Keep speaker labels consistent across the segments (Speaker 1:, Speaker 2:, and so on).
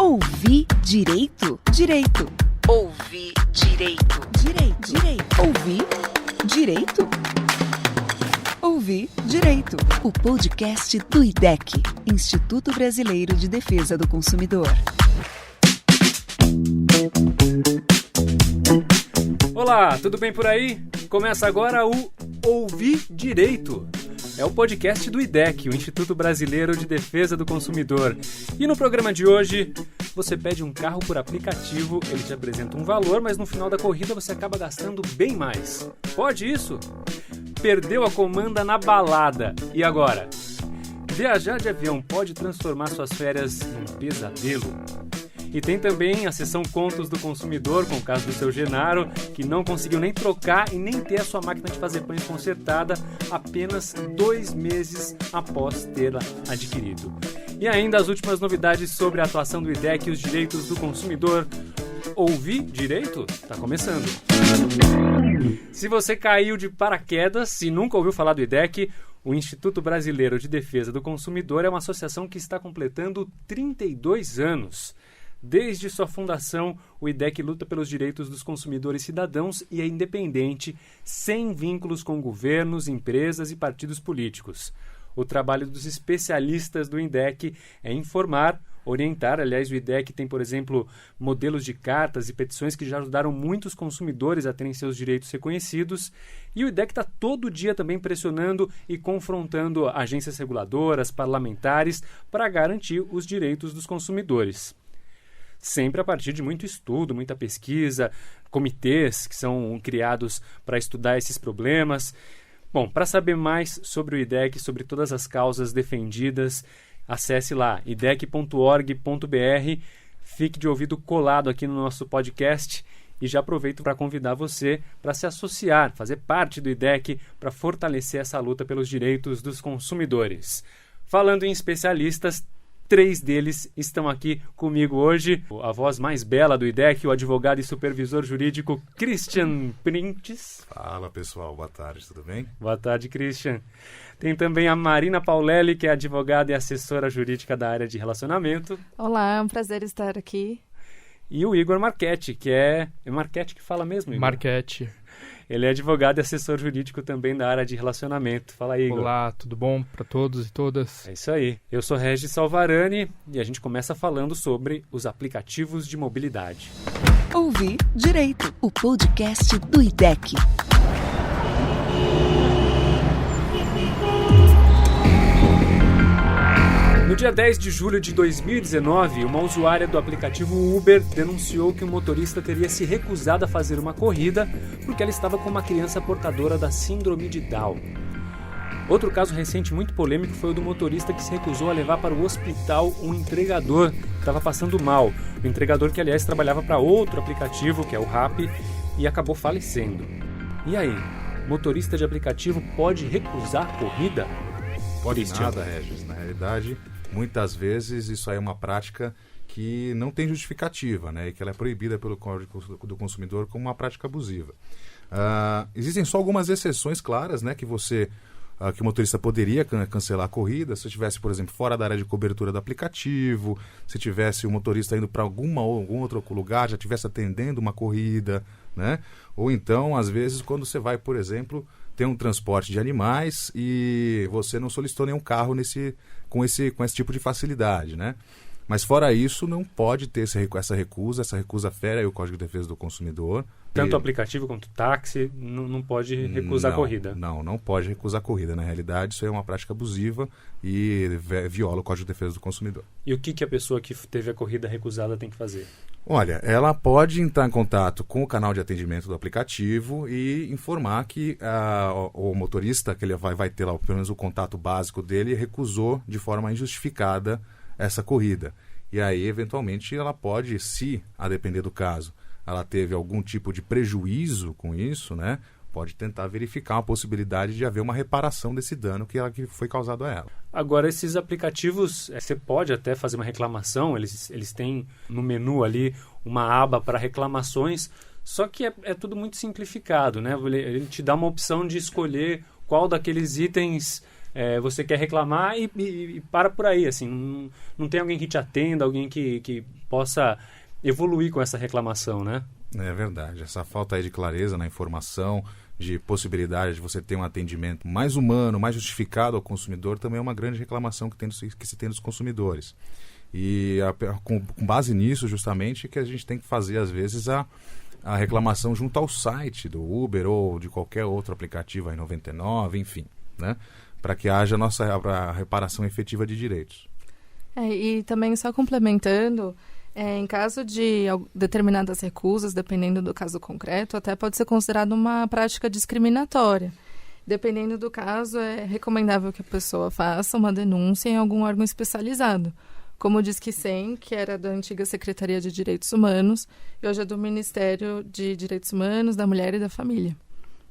Speaker 1: Ouvir direito? Direito. Ouvir direito. Direito. Direito. Ouvir direito? Ouvir direito. O podcast do IDEC, Instituto Brasileiro de Defesa do Consumidor.
Speaker 2: Olá, tudo bem por aí? Começa agora o Ouvir Direito. É o podcast do IDEC, o Instituto Brasileiro de Defesa do Consumidor. E no programa de hoje, você pede um carro por aplicativo, ele te apresenta um valor, mas no final da corrida você acaba gastando bem mais. Pode isso? Perdeu a comanda na balada. E agora? Viajar de avião pode transformar suas férias em um pesadelo? E tem também a seção Contos do Consumidor, com o caso do seu Genaro, que não conseguiu nem trocar e nem ter a sua máquina de fazer pães consertada apenas 2 meses após tê-la adquirido. E ainda as últimas novidades sobre a atuação do IDEC e os direitos do consumidor. Ouvir direito? Tá começando. Se você caiu de paraquedas e nunca ouviu falar do IDEC, o Instituto Brasileiro de Defesa do Consumidor é uma associação que está completando 32 anos. Desde sua fundação, o IDEC luta pelos direitos dos consumidores cidadãos e é independente, sem vínculos com governos, empresas e partidos políticos. O trabalho dos especialistas do IDEC é informar, orientar. Aliás, o IDEC tem, por exemplo, modelos de cartas e petições que já ajudaram muitos consumidores a terem seus direitos reconhecidos. E o IDEC está todo dia também pressionando e confrontando agências reguladoras, parlamentares, para garantir os direitos dos consumidores. Sempre a partir de muito estudo, muita pesquisa, comitês que são criados para estudar esses problemas. Bom, para saber mais sobre o IDEC, sobre todas as causas defendidas, acesse lá, idec.org.br, fique de ouvido colado aqui no nosso podcast e já aproveito para convidar você para se associar, fazer parte do IDEC para fortalecer essa luta pelos direitos dos consumidores. Falando em especialistas, 3 deles estão aqui comigo hoje. A voz mais bela do IDEC, o advogado e supervisor jurídico Christian Printes.
Speaker 3: Fala pessoal, boa tarde, tudo bem?
Speaker 2: Boa tarde, Christian. Tem também a Marina Paulelli, que é advogada e assessora jurídica da área de relacionamento.
Speaker 4: Olá, é um prazer estar aqui.
Speaker 2: E o Igor Marchetti, que é Marchetti que fala mesmo, Igor?
Speaker 5: Marchetti.
Speaker 2: Ele é advogado e assessor jurídico também da área de relacionamento. Fala aí, Igor.
Speaker 5: Olá, tudo bom para todos e todas?
Speaker 2: É isso aí. Eu sou Regis Salvarani e a gente começa falando sobre os aplicativos de mobilidade.
Speaker 1: Ouvir direito. O podcast do IDEC.
Speaker 2: No dia 10 de julho de 2019, uma usuária do aplicativo Uber denunciou que o motorista teria se recusado a fazer uma corrida porque ela estava com uma criança portadora da síndrome de Down. Outro caso recente muito polêmico foi o do motorista que se recusou a levar para o hospital um entregador que estava passando mal. O entregador que, aliás, trabalhava para outro aplicativo, que é o Rappi, e acabou falecendo. E aí, motorista de aplicativo pode recusar corrida?
Speaker 3: Pode nada, Regis. Na realidade, muitas vezes isso aí é uma prática que não tem justificativa, né? E que ela é proibida pelo Código do Consumidor como uma prática abusiva. Existem só algumas exceções claras, né? Que o motorista poderia cancelar a corrida se estivesse, por exemplo, fora da área de cobertura do aplicativo, se tivesse o motorista indo para algum outro lugar, já estivesse atendendo uma corrida, né? Ou então, às vezes, quando você vai, por exemplo, ter um transporte de animais e você não solicitou nenhum carro com esse tipo de facilidade, né? Mas fora isso, não pode ter essa recusa fere aí o Código de Defesa do Consumidor.
Speaker 2: Tanto o aplicativo quanto o táxi não pode recusar a corrida.
Speaker 3: Não pode recusar a corrida. Na realidade, isso é uma prática abusiva e viola o Código de Defesa do Consumidor.
Speaker 2: E o que a pessoa que teve a corrida recusada tem que fazer?
Speaker 3: Olha, ela pode entrar em contato com o canal de atendimento do aplicativo e informar que o motorista, que ele vai ter lá pelo menos o contato básico dele, recusou de forma injustificada essa corrida. E aí, eventualmente, ela pode, se a depender do caso, ela teve algum tipo de prejuízo com isso, né? Pode tentar verificar a possibilidade de haver uma reparação desse dano que foi causado a ela.
Speaker 2: Agora, esses aplicativos, você pode até fazer uma reclamação, eles têm no menu ali uma aba para reclamações, só que é tudo muito simplificado, né? Ele te dá uma opção de escolher qual daqueles itens você quer reclamar e para por aí, assim, não tem alguém que te atenda, alguém que possa evoluir com essa reclamação, né?
Speaker 3: É verdade. Essa falta aí de clareza na informação, de possibilidade de você ter um atendimento mais humano, mais justificado ao consumidor, também é uma grande reclamação que se tem dos consumidores. E com base nisso, justamente, que a gente tem que fazer, às vezes, a reclamação junto ao site do Uber ou de qualquer outro aplicativo, aí 99, enfim, né? Para que haja a reparação efetiva de direitos.
Speaker 4: E também, só complementando, em caso de determinadas recusas, dependendo do caso concreto, até pode ser considerado uma prática discriminatória. Dependendo do caso, é recomendável que a pessoa faça uma denúncia em algum órgão especializado, como o Disque 100, que era da antiga Secretaria de Direitos Humanos, e hoje é do Ministério de Direitos Humanos, da Mulher e da Família.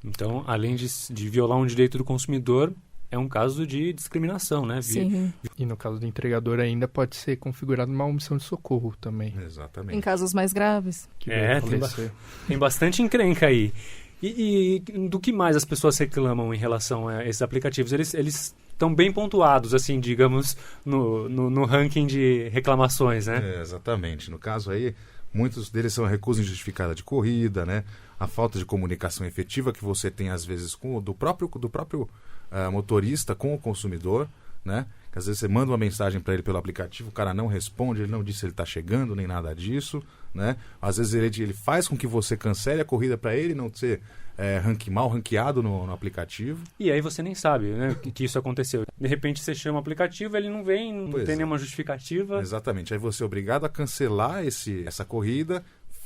Speaker 2: Então, além de violar um direito do consumidor, é um caso de discriminação, né?
Speaker 4: Sim.
Speaker 5: E no caso do entregador ainda pode ser configurado uma omissão de socorro também.
Speaker 3: Exatamente.
Speaker 4: Em casos mais graves.
Speaker 2: Tem bastante encrenca aí. E do que mais as pessoas reclamam em relação a esses aplicativos? Eles estão bem pontuados, assim, digamos, no ranking de reclamações, né?
Speaker 3: Exatamente. No caso aí, muitos deles são a recusa injustificada de corrida, né? A falta de comunicação efetiva que você tem, às vezes, do próprio motorista com o consumidor, né? Que às vezes você manda uma mensagem para ele pelo aplicativo, o cara não responde, ele não disse se ele está chegando, nem nada disso, né? Às vezes ele faz com que você cancele a corrida para ele não ser mal ranqueado no aplicativo.
Speaker 2: E aí você nem sabe, né, que isso aconteceu. De repente você chama o aplicativo, ele não vem, não tem nenhuma justificativa.
Speaker 3: Exatamente. Aí você é obrigado a cancelar essa corrida.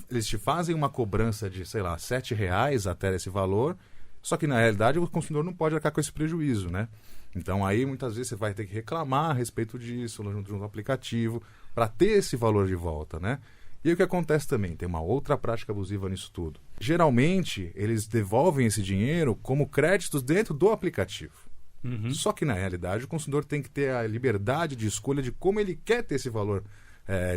Speaker 3: Eles te fazem uma cobrança de, sei lá, R$7 até esse valor. Só que, na realidade, o consumidor não pode arcar com esse prejuízo, né? Então, aí, muitas vezes, você vai ter que reclamar a respeito disso junto ao aplicativo para ter esse valor de volta, né? E o que acontece também? Tem uma outra prática abusiva nisso tudo. Geralmente, eles devolvem esse dinheiro como créditos dentro do aplicativo.
Speaker 2: Uhum.
Speaker 3: Só que, na realidade, o consumidor tem que ter a liberdade de escolha de como ele quer ter esse valor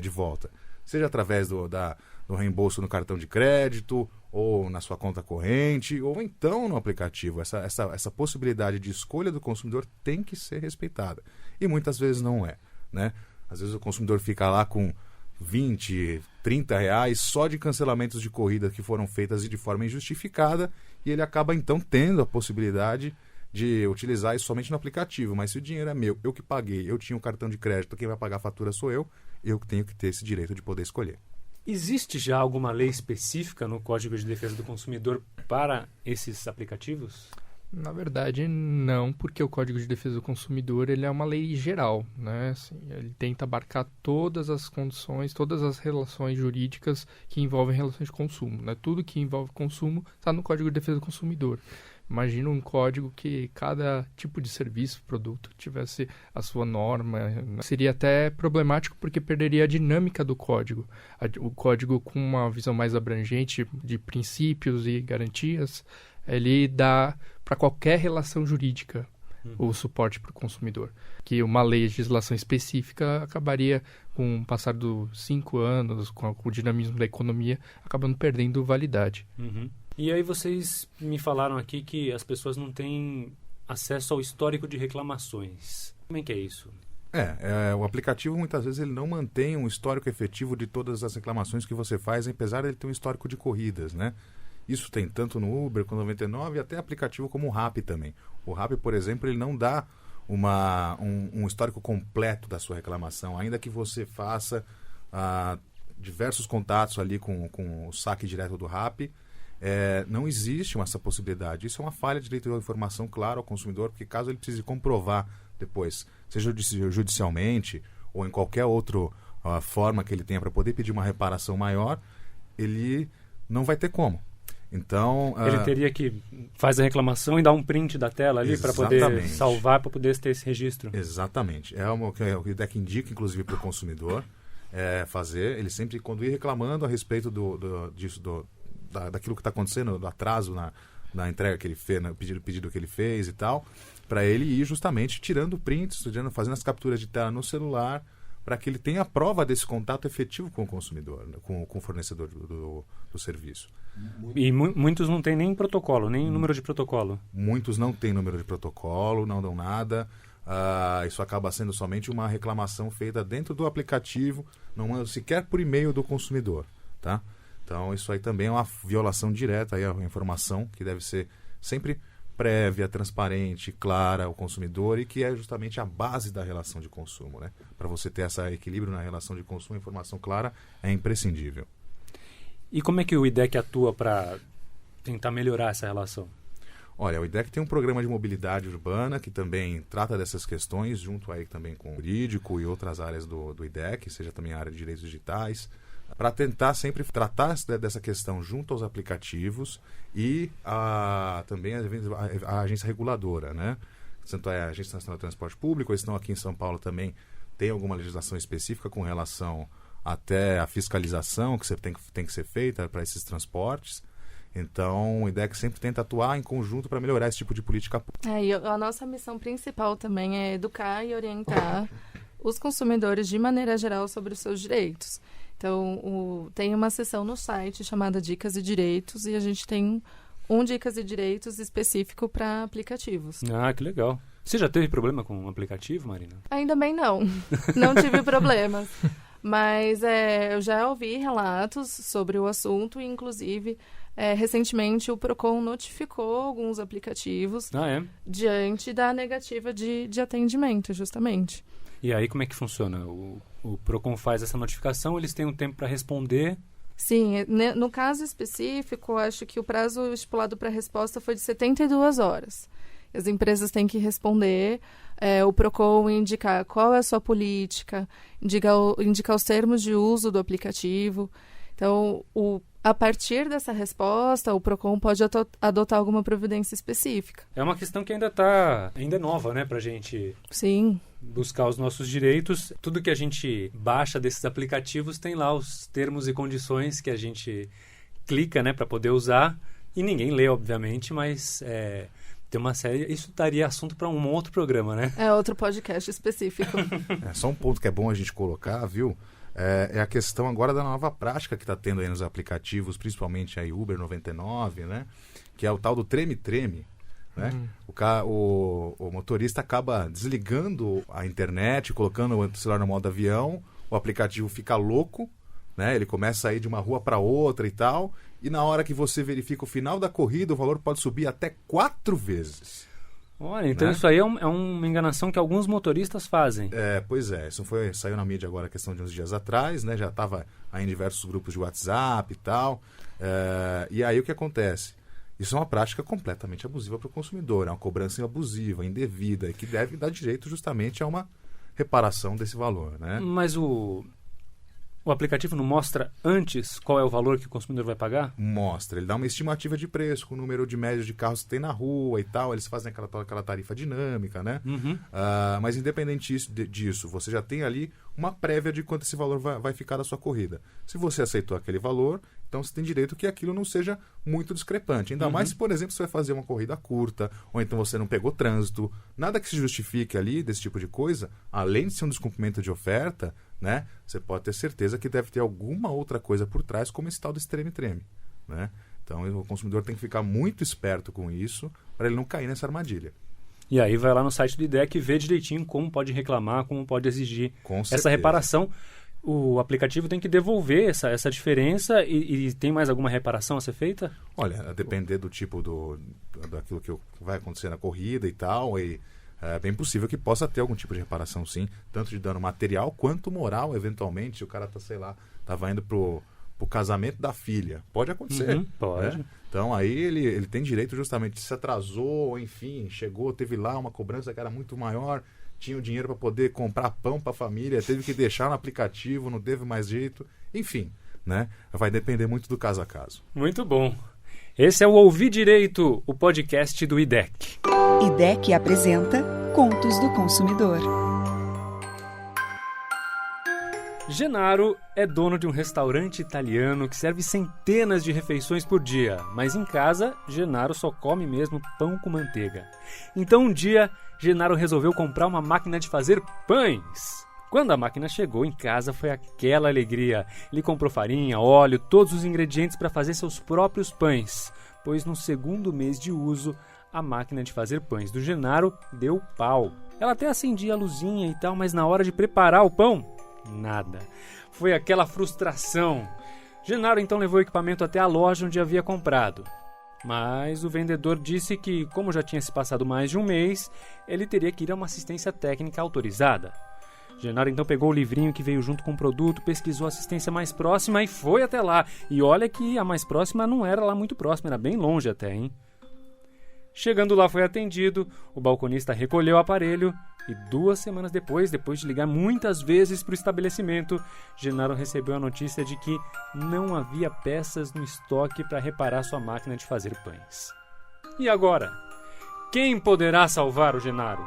Speaker 3: de volta. Seja através do reembolso no cartão de crédito, ou na sua conta corrente, ou então no aplicativo. Essa possibilidade de escolha do consumidor tem que ser respeitada. E muitas vezes não é, né? Às vezes o consumidor fica lá com R$20, R$30 só de cancelamentos de corrida que foram feitas de forma injustificada, e ele acaba então tendo a possibilidade de utilizar isso somente no aplicativo. Mas se o dinheiro é meu, eu que paguei, eu tinha um cartão de crédito, quem vai pagar a fatura sou eu que tenho que ter esse direito de poder escolher.
Speaker 2: Existe já alguma lei específica no Código de Defesa do Consumidor para esses aplicativos?
Speaker 5: Na verdade, não, porque o Código de Defesa do Consumidor ele é uma lei geral, né? Assim, ele tenta abarcar todas as condições, todas as relações jurídicas que envolvem relações de consumo, né? Tudo que envolve consumo está no Código de Defesa do Consumidor. Imagina um código que cada tipo de serviço, produto, tivesse a sua norma. Seria até problemático porque perderia a dinâmica do código. O código com uma visão mais abrangente de princípios e garantias, ele dá para qualquer relação jurídica o suporte para o consumidor. Que uma legislação específica acabaria, com o passar dos 5 anos, com o dinamismo da economia, acabando perdendo validade.
Speaker 2: Uhum. E aí vocês me falaram aqui que as pessoas não têm acesso ao histórico de reclamações. Como é que é isso?
Speaker 3: O aplicativo muitas vezes ele não mantém um histórico efetivo de todas as reclamações que você faz, apesar de ele ter um histórico de corridas, né? Isso tem tanto no Uber quanto no 99 e até aplicativo como o Rappi também. O Rappi, por exemplo, ele não dá um histórico completo da sua reclamação, ainda que você faça diversos contatos ali com o saque direto do Rappi. Não existe essa possibilidade. Isso é uma falha de direito de informação, claro, ao consumidor, porque caso ele precise comprovar depois, seja judicialmente ou em qualquer outra forma que ele tenha para poder pedir uma reparação maior, ele não vai ter como. Então,
Speaker 2: ele teria que fazer a reclamação e dar um print da tela ali para poder salvar, para poder ter esse registro.
Speaker 3: Exatamente. É o que o IDEC indica, inclusive, para o consumidor fazer. Ele sempre, quando ir reclamando a respeito daquilo que está acontecendo, do atraso na entrega que ele fez, no pedido que ele fez e tal, para ele ir justamente tirando prints, fazendo as capturas de tela no celular, para que ele tenha a prova desse contato efetivo com o consumidor, né, com o fornecedor do serviço.
Speaker 2: E muitos não têm nem protocolo, nem número de protocolo.
Speaker 3: Muitos não têm número de protocolo, não dão nada. isso acaba sendo somente uma reclamação feita dentro do aplicativo, não é sequer por e-mail do consumidor, tá? Então isso aí também é uma violação direta aí à informação que deve ser sempre prévia, transparente, clara ao consumidor e que é justamente a base da relação de consumo, né? Para você ter esse equilíbrio na relação de consumo, a informação clara é imprescindível.
Speaker 2: E como é que o IDEC atua para tentar melhorar essa relação?
Speaker 3: Olha, o IDEC tem um programa de mobilidade urbana que também trata dessas questões, junto aí também com o jurídico e outras áreas do IDEC, seja também a área de direitos digitais, para tentar sempre tratar dessa questão junto aos aplicativos e também a agência reguladora, né? Tanto é a Agência Nacional de Transporte Público, eles estão aqui em São Paulo também, tem alguma legislação específica com relação até a fiscalização que tem que ser feita para esses transportes. Então, o IDEC sempre tenta atuar em conjunto para melhorar esse tipo de política pública.
Speaker 4: E a nossa missão principal também é educar e orientar os consumidores de maneira geral sobre os seus direitos. Então, tem uma seção no site chamada Dicas e Direitos e a gente tem um Dicas e Direitos específico para aplicativos.
Speaker 2: Ah, que legal. Você já teve problema com o aplicativo, Marina?
Speaker 4: Ainda bem não. Não tive problemas. Mas eu já ouvi relatos sobre o assunto e, inclusive, recentemente o PROCON notificou alguns aplicativos diante da negativa de atendimento, justamente.
Speaker 2: E aí, como é que funciona? O PROCON faz essa notificação, eles têm um tempo para responder?
Speaker 4: Sim, no caso específico, acho que o prazo estipulado para a resposta foi de 72 horas. As empresas têm que responder, o PROCON indicar qual é a sua política, indicar os termos de uso do aplicativo. Então, a partir dessa resposta, o PROCON pode adotar alguma providência específica.
Speaker 2: É uma questão que ainda é nova, né, para a gente buscar os nossos direitos. Tudo que a gente baixa desses aplicativos tem lá os termos e condições que a gente clica, né, para poder usar. E ninguém lê, obviamente, mas tem uma série... Isso daria assunto para um outro programa, né?
Speaker 4: É outro podcast específico.
Speaker 3: Só um ponto que é bom a gente colocar, viu? É a questão agora da nova prática que está tendo aí nos aplicativos, principalmente aí Uber 99, né? Que é o tal do treme-treme, né? O motorista acaba desligando a internet, colocando o celular no modo avião, o aplicativo fica louco, né? Ele começa a ir de uma rua para outra e tal, e na hora que você verifica o final da corrida, o valor pode subir até 4 vezes.
Speaker 2: Olha, então isso aí é uma enganação que alguns motoristas fazem.
Speaker 3: Pois é. Isso saiu na mídia agora, a questão de uns dias atrás, né? Já estava aí em diversos grupos de WhatsApp e tal. E aí o que acontece? Isso é uma prática completamente abusiva para o consumidor. É uma cobrança abusiva, indevida, e que deve dar direito justamente a uma reparação desse valor, né?
Speaker 2: Mas o aplicativo não mostra antes qual é o valor que o consumidor vai pagar?
Speaker 3: Mostra. Ele dá uma estimativa de preço com o número de médio de carros que tem na rua e tal. Eles fazem aquela tarifa dinâmica, né? Mas independente disso, você já tem ali uma prévia de quanto esse valor vai ficar da sua corrida. Se você aceitou aquele valor, então você tem direito que aquilo não seja muito discrepante. Ainda mais se, por exemplo, você vai fazer uma corrida curta, ou então você não pegou trânsito. Nada que se justifique ali desse tipo de coisa, além de ser um descumprimento de oferta, né? Você pode ter certeza que deve ter alguma outra coisa por trás, como esse tal do treme-treme, né? Então o consumidor tem que ficar muito esperto com isso para ele não cair nessa armadilha.
Speaker 2: E aí vai lá no site do IDEC e vê direitinho como pode reclamar, como pode exigir essa reparação. O aplicativo tem que devolver essa diferença e tem mais alguma reparação a ser feita?
Speaker 3: Olha, a depender do tipo daquilo que vai acontecer na corrida e tal, é bem possível que possa ter algum tipo de reparação, sim, tanto de dano material quanto moral, eventualmente, se o cara estava indo pro casamento da filha. Pode acontecer.
Speaker 2: Pode.
Speaker 3: Né? Então aí ele tem direito justamente, se atrasou, enfim, chegou, teve lá uma cobrança que era muito maior, tinha o dinheiro para poder comprar pão para a família, teve que deixar no aplicativo, não teve mais jeito, enfim, né? Vai depender muito do caso a caso.
Speaker 2: Muito bom. Esse é o Ouvir Direito, o podcast do IDEC.
Speaker 1: IDEC apresenta Contos do Consumidor.
Speaker 2: Genaro é dono de um restaurante italiano que serve centenas de refeições por dia, mas em casa, Genaro só come mesmo pão com manteiga. Então um dia, Genaro resolveu comprar uma máquina de fazer pães. Quando a máquina chegou em casa, foi aquela alegria. Ele comprou farinha, óleo, todos os ingredientes para fazer seus próprios pães, pois no segundo mês de uso, a máquina de fazer pães do Genaro deu pau. Ela até acendia a luzinha e tal, mas na hora de preparar o pão, nada. Foi aquela frustração. Genaro então levou o equipamento até a loja onde havia comprado. Mas o vendedor disse que, como já tinha se passado mais de um mês, ele teria que ir a uma assistência técnica autorizada. Genaro então pegou o livrinho que veio junto com o produto, pesquisou a assistência mais próxima e foi até lá. E olha que a mais próxima não era lá muito próxima, era bem longe até, hein? Chegando lá foi atendido, o balconista recolheu o aparelho e 2 semanas depois de ligar muitas vezes para o estabelecimento, Genaro recebeu a notícia de que não havia peças no estoque para reparar sua máquina de fazer pães. E agora? Quem poderá salvar o Genaro?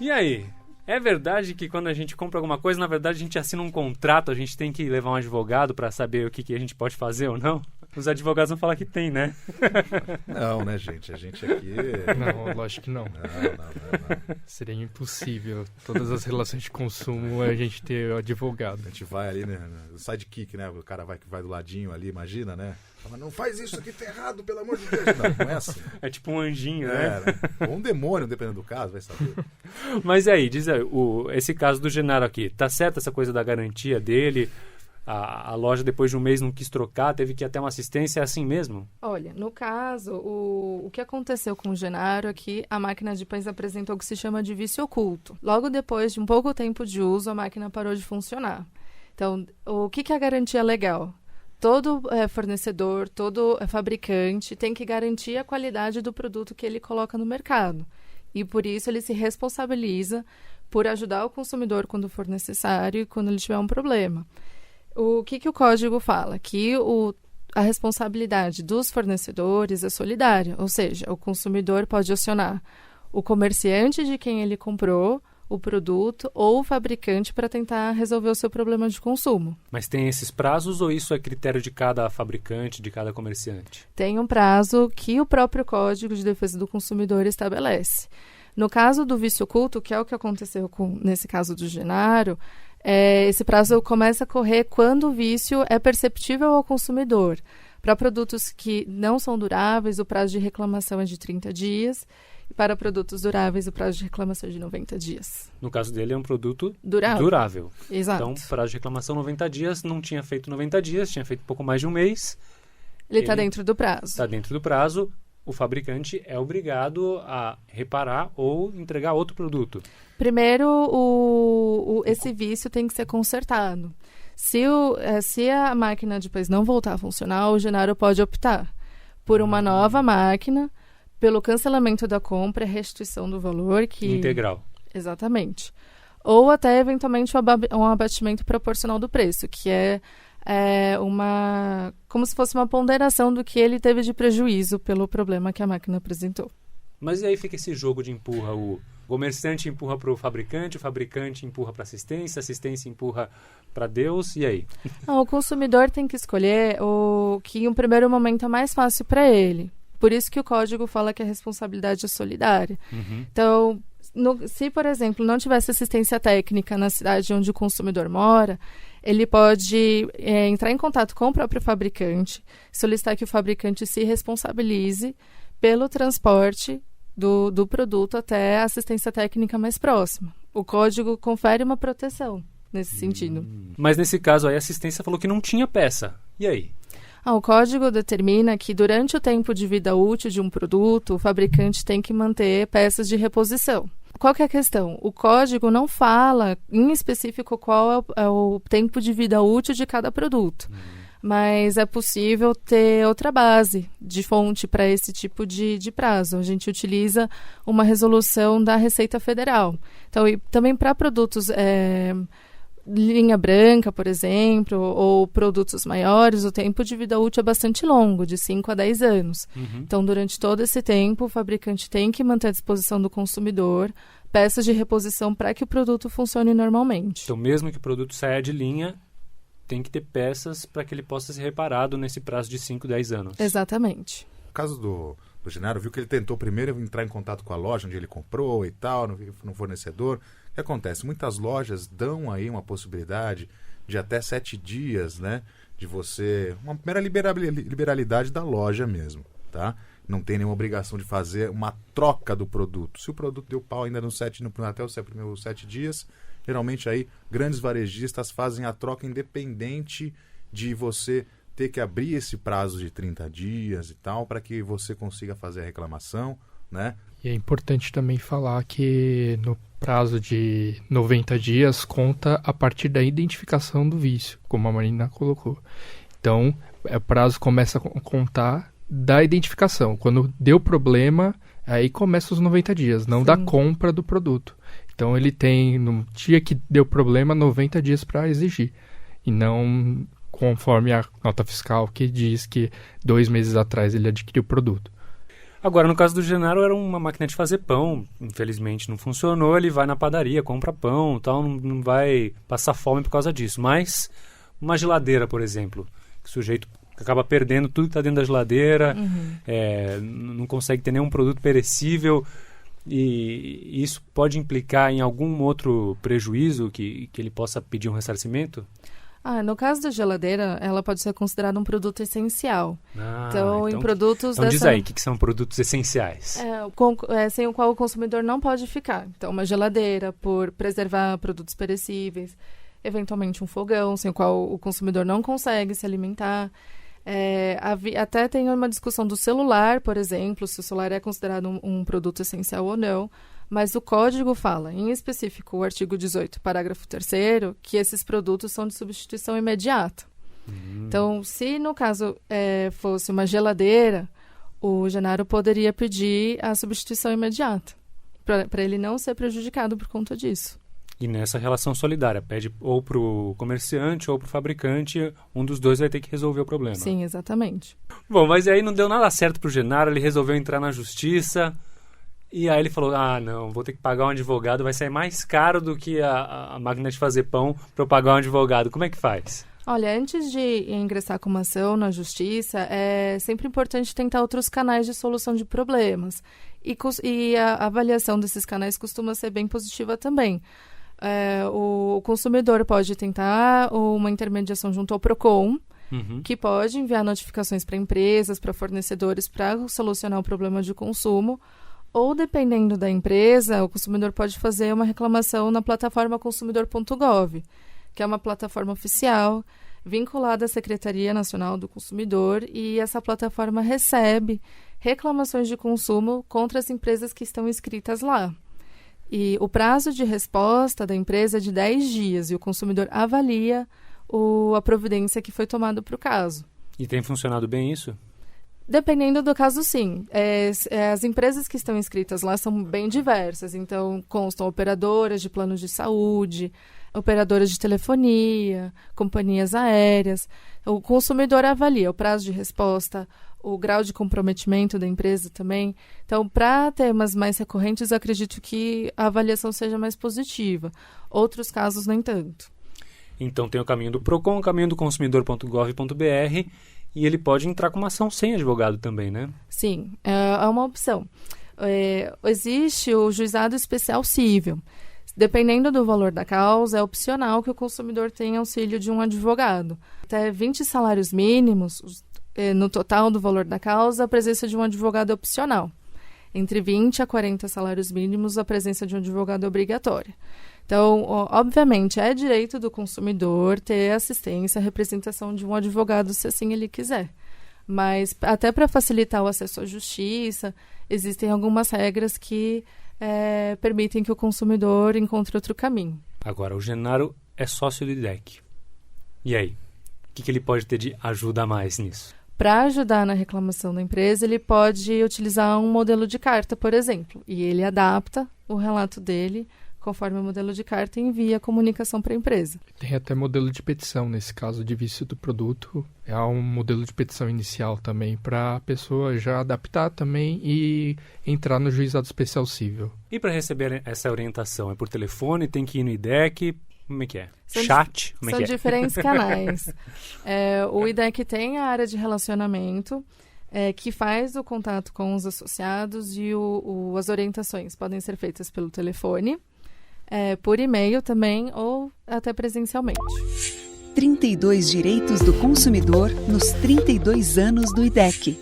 Speaker 2: E aí? É verdade que quando a gente compra alguma coisa, na verdade a gente assina um contrato, a gente tem que levar um advogado para saber o que a gente pode fazer ou não? Os advogados vão falar que tem, né?
Speaker 3: Não, né, gente? A gente aqui...
Speaker 5: Não, lógico que não.
Speaker 3: Não.
Speaker 5: Seria impossível. Todas as relações de consumo a gente ter advogado.
Speaker 3: A gente vai ali, né? No sidekick, né? O cara vai do ladinho ali, imagina, né? Fala, não faz isso aqui, tá errado, pelo amor de Deus. Não é assim.
Speaker 2: É tipo um anjinho, né?
Speaker 3: Ou um demônio, dependendo do caso, vai saber.
Speaker 2: Mas aí, diz aí, esse caso do Genaro aqui, tá certo essa coisa da garantia dele? A loja, depois de um mês, não quis trocar, teve que ir até uma assistência, é assim mesmo?
Speaker 4: Olha, no caso, o que aconteceu com o Genaro é que a máquina de pães apresentou o que se chama de vício oculto. Logo depois de um pouco tempo de uso, a máquina parou de funcionar. Então, o que é a garantia legal? Todo fornecedor, todo fabricante tem que garantir a qualidade do produto que ele coloca no mercado. E por isso ele se responsabiliza por ajudar o consumidor quando for necessário e quando ele tiver um problema. O que o código fala? Que a responsabilidade dos fornecedores é solidária, ou seja, o consumidor pode acionar o comerciante de quem ele comprou o produto ou o fabricante para tentar resolver o seu problema de consumo.
Speaker 2: Mas tem esses prazos ou isso é critério de cada fabricante, de cada comerciante?
Speaker 4: Tem um prazo que o próprio Código de Defesa do Consumidor estabelece. No caso do vício oculto, que é o que aconteceu nesse caso do Genaro, esse prazo começa a correr quando o vício é perceptível ao consumidor. Para produtos que não são duráveis, o prazo de reclamação é de 30 dias. E para produtos duráveis, o prazo de reclamação é de 90 dias.
Speaker 2: No caso dele, é um produto
Speaker 4: durável.
Speaker 2: durável.
Speaker 4: Exato.
Speaker 2: Então, prazo de reclamação 90 dias, não tinha feito 90 dias, tinha feito pouco mais de um mês.
Speaker 4: Ele está dentro do prazo.
Speaker 2: Está dentro do prazo. O fabricante é obrigado a reparar ou entregar outro produto.
Speaker 4: Primeiro, esse vício tem que ser consertado. Se a máquina depois não voltar a funcionar, o Genaro pode optar por uma nova máquina, pelo cancelamento da compra e restituição do valor.
Speaker 2: Integral.
Speaker 4: Exatamente. Ou até, eventualmente, um abatimento proporcional do preço, que é como se fosse uma ponderação do que ele teve de prejuízo pelo problema que a máquina apresentou.
Speaker 2: Mas e aí fica esse jogo de empurra, o comerciante empurra para o fabricante empurra para a assistência empurra para Deus, e aí?
Speaker 4: Não, o consumidor tem que escolher o que em um primeiro momento é mais fácil para ele. Por isso que o código fala que a responsabilidade é solidária.
Speaker 2: Uhum.
Speaker 4: Então, se, por exemplo, não tivesse assistência técnica na cidade onde o consumidor mora, ele pode entrar em contato com o próprio fabricante, solicitar que o fabricante se responsabilize pelo transporte do produto até a assistência técnica mais próxima. O código confere uma proteção nesse sentido.
Speaker 2: Mas nesse caso aí, a assistência falou que não tinha peça. E aí?
Speaker 4: O código determina que durante o tempo de vida útil de um produto, o fabricante tem que manter peças de reposição. Qual que é a questão? O código não fala em específico qual é o tempo de vida útil de cada produto. Mas é possível ter outra base de fonte para esse tipo de prazo. A gente utiliza uma resolução da Receita Federal. Então, e também para produtos linha branca, por exemplo, ou produtos maiores, o tempo de vida útil é bastante longo, de 5 a 10 anos.
Speaker 2: Uhum.
Speaker 4: Então, durante todo esse tempo, o fabricante tem que manter à disposição do consumidor peças de reposição para que o produto funcione normalmente.
Speaker 2: Então, mesmo que o produto saia de linha, tem que ter peças para que ele possa ser reparado nesse prazo de 5, 10 anos.
Speaker 4: Exatamente.
Speaker 3: No caso do Genaro, viu que ele tentou primeiro entrar em contato com a loja onde ele comprou e tal, no fornecedor. O que acontece? Muitas lojas dão aí uma possibilidade de até 7 dias, né? De você... Uma mera liberalidade da loja mesmo, tá? não tem nenhuma obrigação de fazer uma troca do produto. Se o produto deu pau ainda até os primeiros 7 dias, geralmente aí grandes varejistas fazem a troca independente de você ter que abrir esse prazo de 30 dias e tal, para que você consiga fazer a reclamação, né?
Speaker 5: E é importante também falar que no prazo de 90 dias conta a partir da identificação do vício, como a Marina colocou. Então, o prazo começa a contar da identificação. Quando deu problema, aí começa os 90 dias, não da compra do produto. Então, ele tem, no dia que deu problema, 90 dias para exigir. E não conforme a nota fiscal que diz que 2 meses atrás ele adquiriu o produto.
Speaker 2: Agora, no caso do Genaro, era uma máquina de fazer pão. Infelizmente não funcionou, ele vai na padaria, compra pão, tal, não vai passar fome por causa disso. Mas uma geladeira, por exemplo, que o sujeito acaba perdendo tudo que está dentro da geladeira, não consegue ter nenhum produto perecível, e isso pode implicar em algum outro prejuízo que ele possa pedir um ressarcimento?
Speaker 4: No caso da geladeira, ela pode ser considerada um produto essencial. Então, em produtos
Speaker 2: então diz aí, o que são produtos essenciais?
Speaker 4: Sem o qual o consumidor não pode ficar. Então, uma geladeira, por preservar produtos perecíveis, eventualmente um fogão, sem o qual o consumidor não consegue se alimentar. Até tem uma discussão do celular, por exemplo, se o celular é considerado um produto essencial ou não. Mas o código fala, em específico, o artigo 18, parágrafo 3º, que esses produtos são de substituição imediata. Então, se no caso fosse uma geladeira, o Genaro poderia pedir a substituição imediata, para ele não ser prejudicado por conta disso.
Speaker 2: E nessa relação solidária, pede ou para o comerciante ou para o fabricante, um dos dois vai ter que resolver o problema.
Speaker 4: Sim, exatamente.
Speaker 2: Bom, mas aí não deu nada certo para o Genaro, ele resolveu entrar na justiça. E aí ele falou, não, vou ter que pagar um advogado, vai sair mais caro do que a máquina de fazer pão para eu pagar um advogado. Como é que faz?
Speaker 4: Olha, antes de ingressar com uma ação na justiça, é sempre importante tentar outros canais de solução de problemas. E a avaliação desses canais costuma ser bem positiva também. O consumidor pode tentar uma intermediação junto ao PROCON, que pode enviar notificações para empresas, para fornecedores, para solucionar o problema de consumo. Ou, dependendo da empresa, o consumidor pode fazer uma reclamação na plataforma consumidor.gov, que é uma plataforma oficial vinculada à Secretaria Nacional do Consumidor, e essa plataforma recebe reclamações de consumo contra as empresas que estão inscritas lá. E o prazo de resposta da empresa é de 10 dias e o consumidor avalia a providência que foi tomada para o caso.
Speaker 2: E tem funcionado bem isso?
Speaker 4: Dependendo do caso, sim. As empresas que estão inscritas lá são bem diversas. Então, constam operadoras de planos de saúde, operadoras de telefonia, companhias aéreas. O consumidor avalia o prazo de resposta, o grau de comprometimento da empresa também. Então, para temas mais recorrentes, eu acredito que a avaliação seja mais positiva. Outros casos, nem tanto.
Speaker 2: Então, tem o caminho do PROCON, o caminho do consumidor.gov.br, e ele pode entrar com uma ação sem advogado também, né?
Speaker 4: Sim, é uma opção. Existe o juizado especial cível. Dependendo do valor da causa, é opcional que o consumidor tenha auxílio de um advogado. Até 20 salários mínimos, no total do valor da causa, a presença de um advogado é opcional. Entre 20 a 40 salários mínimos, a presença de um advogado é obrigatória. Então, obviamente, é direito do consumidor ter assistência, representação de um advogado, se assim ele quiser. Mas, até para facilitar o acesso à justiça, existem algumas regras que permitem que o consumidor encontre outro caminho.
Speaker 2: Agora, o Genaro é sócio do IDEC. E aí? O que ele pode ter de ajuda a mais nisso?
Speaker 4: Para ajudar na reclamação da empresa, ele pode utilizar um modelo de carta, por exemplo, e ele adapta o relato dele conforme o modelo de carta e envia a comunicação para a empresa.
Speaker 5: Tem até modelo de petição, nesse caso de vício do produto. É um modelo de petição inicial também, para a pessoa já adaptar também e entrar no juizado especial cível.
Speaker 2: E para receber essa orientação, é por telefone, tem que ir no IDEC, como é que é?
Speaker 4: Chat? São diferentes canais. O IDEC tem a área de relacionamento, que faz o contato com os associados, e as orientações podem ser feitas pelo telefone, por e-mail também, ou até presencialmente.
Speaker 1: 32 direitos do consumidor nos 32 anos do IDEC.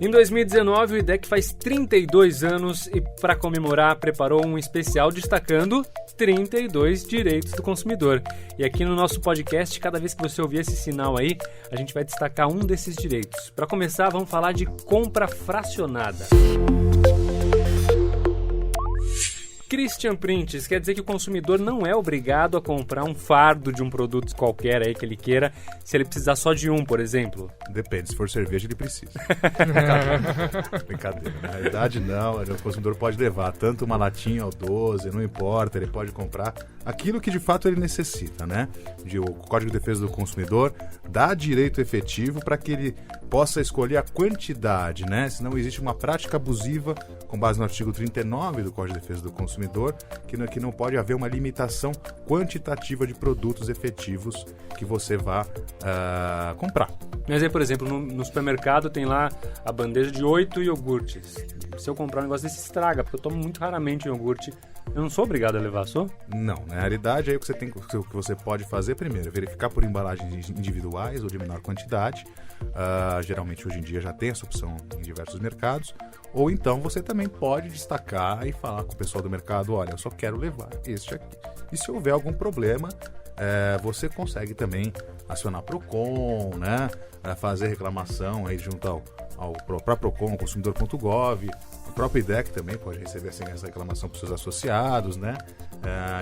Speaker 2: E Em 2019, o IDEC faz 32 anos e, para comemorar, preparou um especial destacando 32 direitos do consumidor. E aqui no nosso podcast, cada vez que você ouvir esse sinal aí, a gente vai destacar um desses direitos. Para começar, vamos falar de compra fracionada. Christian Prints quer dizer que o consumidor não é obrigado a comprar um fardo de um produto qualquer aí que ele queira, se ele precisar só de um, por exemplo.
Speaker 3: Depende, se for cerveja ele precisa. Brincadeira. Na realidade não, o consumidor pode levar tanto uma latinha ou 12, não importa, ele pode comprar aquilo que de fato ele necessita, né? O Código de Defesa do Consumidor dá direito efetivo para que ele possa escolher a quantidade, né? Se não existe uma prática abusiva, com base no artigo 39 do Código de Defesa do Consumidor, que não pode haver uma limitação quantitativa de produtos efetivos que você vá comprar.
Speaker 2: Mas aí, por exemplo, no supermercado tem lá a bandeja de 8 iogurtes. Se eu comprar um negócio desse, estraga, porque eu tomo muito raramente iogurte. Eu não sou obrigado a levar, sou?
Speaker 3: Não, na realidade, aí o que você pode fazer primeiro é verificar por embalagens individuais ou de menor quantidade. Geralmente hoje em dia já tem essa opção em diversos mercados. Ou então você também pode destacar e falar com o pessoal do mercado, olha, eu só quero levar este aqui. E se houver algum problema, você consegue também acionar Procon, né? Fazer reclamação aí junto para Procon, consumidor.gov. O próprio IDEC também pode receber essa reclamação para os seus associados, né?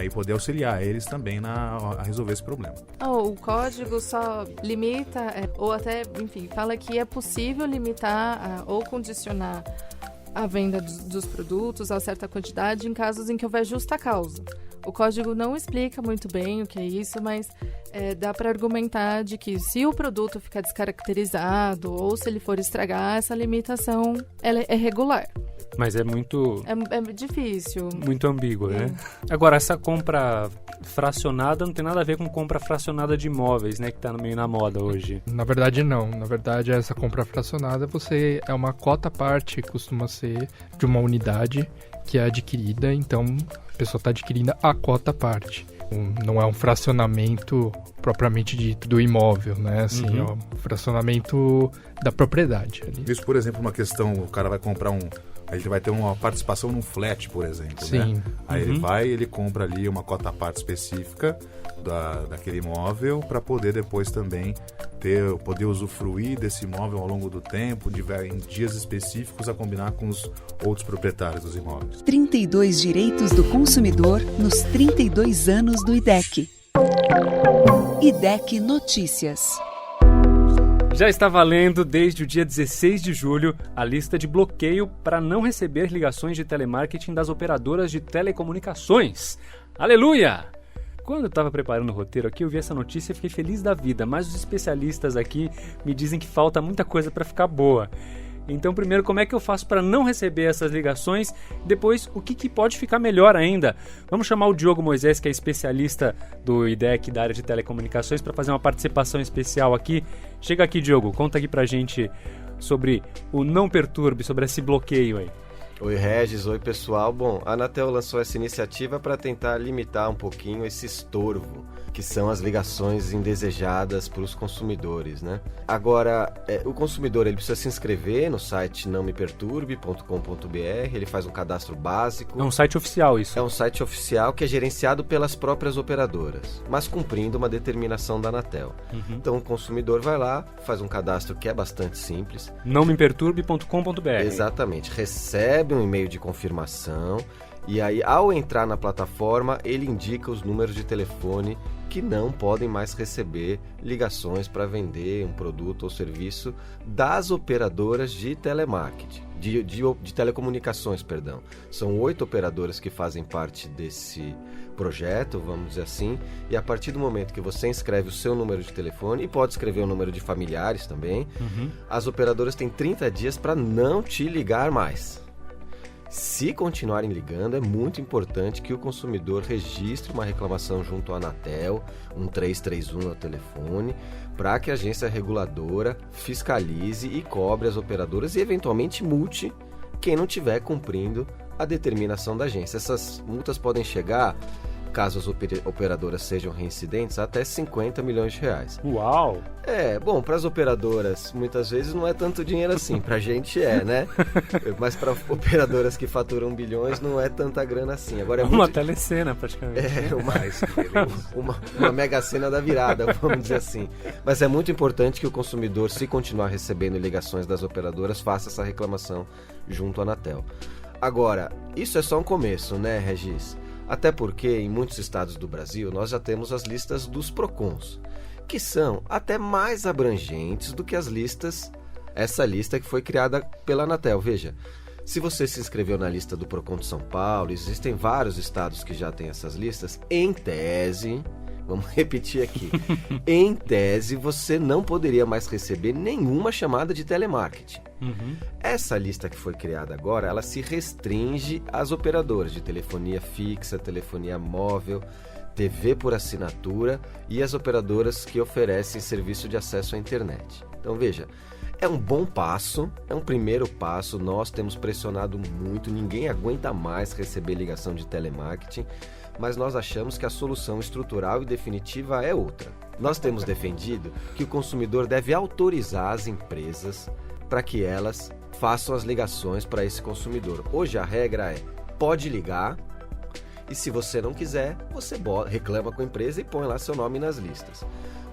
Speaker 3: E poder auxiliar eles também a resolver esse problema.
Speaker 4: O código só limita, ou até, enfim, fala que é possível limitar ou condicionar a venda dos produtos a certa quantidade em casos em que houver justa causa. O código não explica muito bem o que é isso, mas dá para argumentar de que se o produto ficar descaracterizado ou se ele for estragar, essa limitação ela é regular.
Speaker 2: Mas é muito...
Speaker 4: É difícil.
Speaker 2: Muito ambíguo, né? Uma essa compra fracionada não tem nada a ver com compra fracionada de imóveis, né? Que tá meio na moda hoje.
Speaker 5: Na verdade, não. Na verdade, essa compra fracionada é uma cota parte, costuma ser de uma unidade que é adquirida, então a pessoa está adquirindo a cota parte. Não é um fracionamento propriamente dito do imóvel, né? Assim, é um fracionamento da propriedade. Ali.
Speaker 3: Isso, por exemplo, uma questão, o cara vai comprar ele vai ter uma participação num flat, por exemplo.
Speaker 5: Sim.
Speaker 3: Né? Aí ele compra ali uma cota parte específica daquele imóvel para poder depois também poder usufruir desse imóvel ao longo do tempo, em dias específicos a combinar com os outros proprietários dos imóveis.
Speaker 1: 32 direitos do consumidor nos 32 anos do IDEC. IDEC Notícias.
Speaker 2: Já está valendo desde o dia 16 de julho a lista de bloqueio para não receber ligações de telemarketing das operadoras de telecomunicações. Aleluia! Quando eu estava preparando o roteiro aqui, eu vi essa notícia e fiquei feliz da vida, mas os especialistas aqui me dizem que falta muita coisa para ficar boa. Então, primeiro, como é que eu faço para não receber essas ligações? Depois, o que pode ficar melhor ainda? Vamos chamar o Diogo Moisés, que é especialista do IDEC, da área de telecomunicações, para fazer uma participação especial aqui. Chega aqui, Diogo, conta aqui pra gente sobre o Não Perturbe, sobre esse bloqueio aí.
Speaker 6: Oi, Regis. Oi, pessoal. Bom, a Anatel lançou essa iniciativa para tentar limitar um pouquinho esse estorvo, que são as ligações indesejadas para os consumidores, né? Agora, o consumidor ele precisa se inscrever no site nãomeperturbe.com.br, ele faz um cadastro básico.
Speaker 2: É um site oficial isso?
Speaker 6: É um site oficial que é gerenciado pelas próprias operadoras, mas cumprindo uma determinação da Anatel. Então, o consumidor vai lá, faz um cadastro que é bastante simples.
Speaker 2: nãomeperturbe.com.br.
Speaker 6: Exatamente. Recebe um e-mail de confirmação e aí, ao entrar na plataforma, ele indica os números de telefone que não podem mais receber ligações para vender um produto ou serviço das operadoras de telemarketing, de telecomunicações, perdão. São 8 operadoras que fazem parte desse projeto, vamos dizer assim, e a partir do momento que você inscreve o seu número de telefone, e pode escrever o número de familiares também, as operadoras têm 30 dias para não te ligar mais. Se continuarem ligando, é muito importante que o consumidor registre uma reclamação junto à Anatel, 1331 ao telefone, para que a agência reguladora fiscalize e cobre as operadoras e eventualmente multe quem não estiver cumprindo a determinação da agência. Essas multas podem chegar caso as operadoras sejam reincidentes, até 50 milhões de reais.
Speaker 2: Uau!
Speaker 6: Bom, para as operadoras, muitas vezes não é tanto dinheiro assim, pra gente né? Mas para operadoras que faturam bilhões, não é tanta grana assim. Agora
Speaker 2: uma telecena, praticamente.
Speaker 6: Uma mega cena da virada, vamos dizer assim. Mas é muito importante que o consumidor, se continuar recebendo ligações das operadoras, faça essa reclamação junto à Anatel. Agora, isso é só um começo, né, Regis? Até porque em muitos estados do Brasil nós já temos as listas dos PROCONs, que são até mais abrangentes do que essa lista que foi criada pela Anatel. Veja, se você se inscreveu na lista do PROCON de São Paulo, existem vários estados que já têm essas listas, em tese, vamos repetir aqui, em tese você não poderia mais receber nenhuma chamada de telemarketing. Essa lista que foi criada agora, ela se restringe às operadoras de telefonia fixa, telefonia móvel, TV por assinatura e as operadoras que oferecem serviço de acesso à internet. Então veja, é um bom passo, é um primeiro passo, nós temos pressionado muito, ninguém aguenta mais receber ligação de telemarketing, mas nós achamos que a solução estrutural e definitiva é outra. Nós temos defendido que o consumidor deve autorizar as empresas para que elas façam as ligações para esse consumidor. Hoje a regra é, pode ligar, e se você não quiser, você reclama com a empresa e põe lá seu nome nas listas.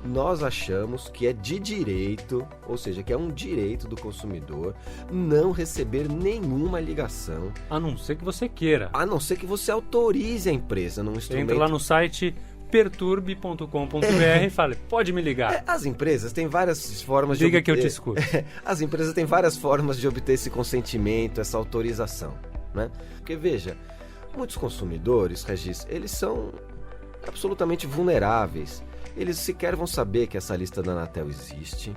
Speaker 6: Nós achamos que é de direito, ou seja, que é um direito do consumidor não receber nenhuma ligação.
Speaker 2: A não ser que você queira.
Speaker 6: A não ser que você autorize a empresa num instrumento.
Speaker 2: Entra lá no site perturbe.com.br e fala, pode me ligar.
Speaker 6: As empresas têm várias formas
Speaker 2: Liga que eu te escuto.
Speaker 6: As empresas têm várias formas de obter esse consentimento, essa autorização, né? Porque veja, muitos consumidores, Regis, eles são absolutamente vulneráveis. Eles sequer vão saber que essa lista da Anatel existe.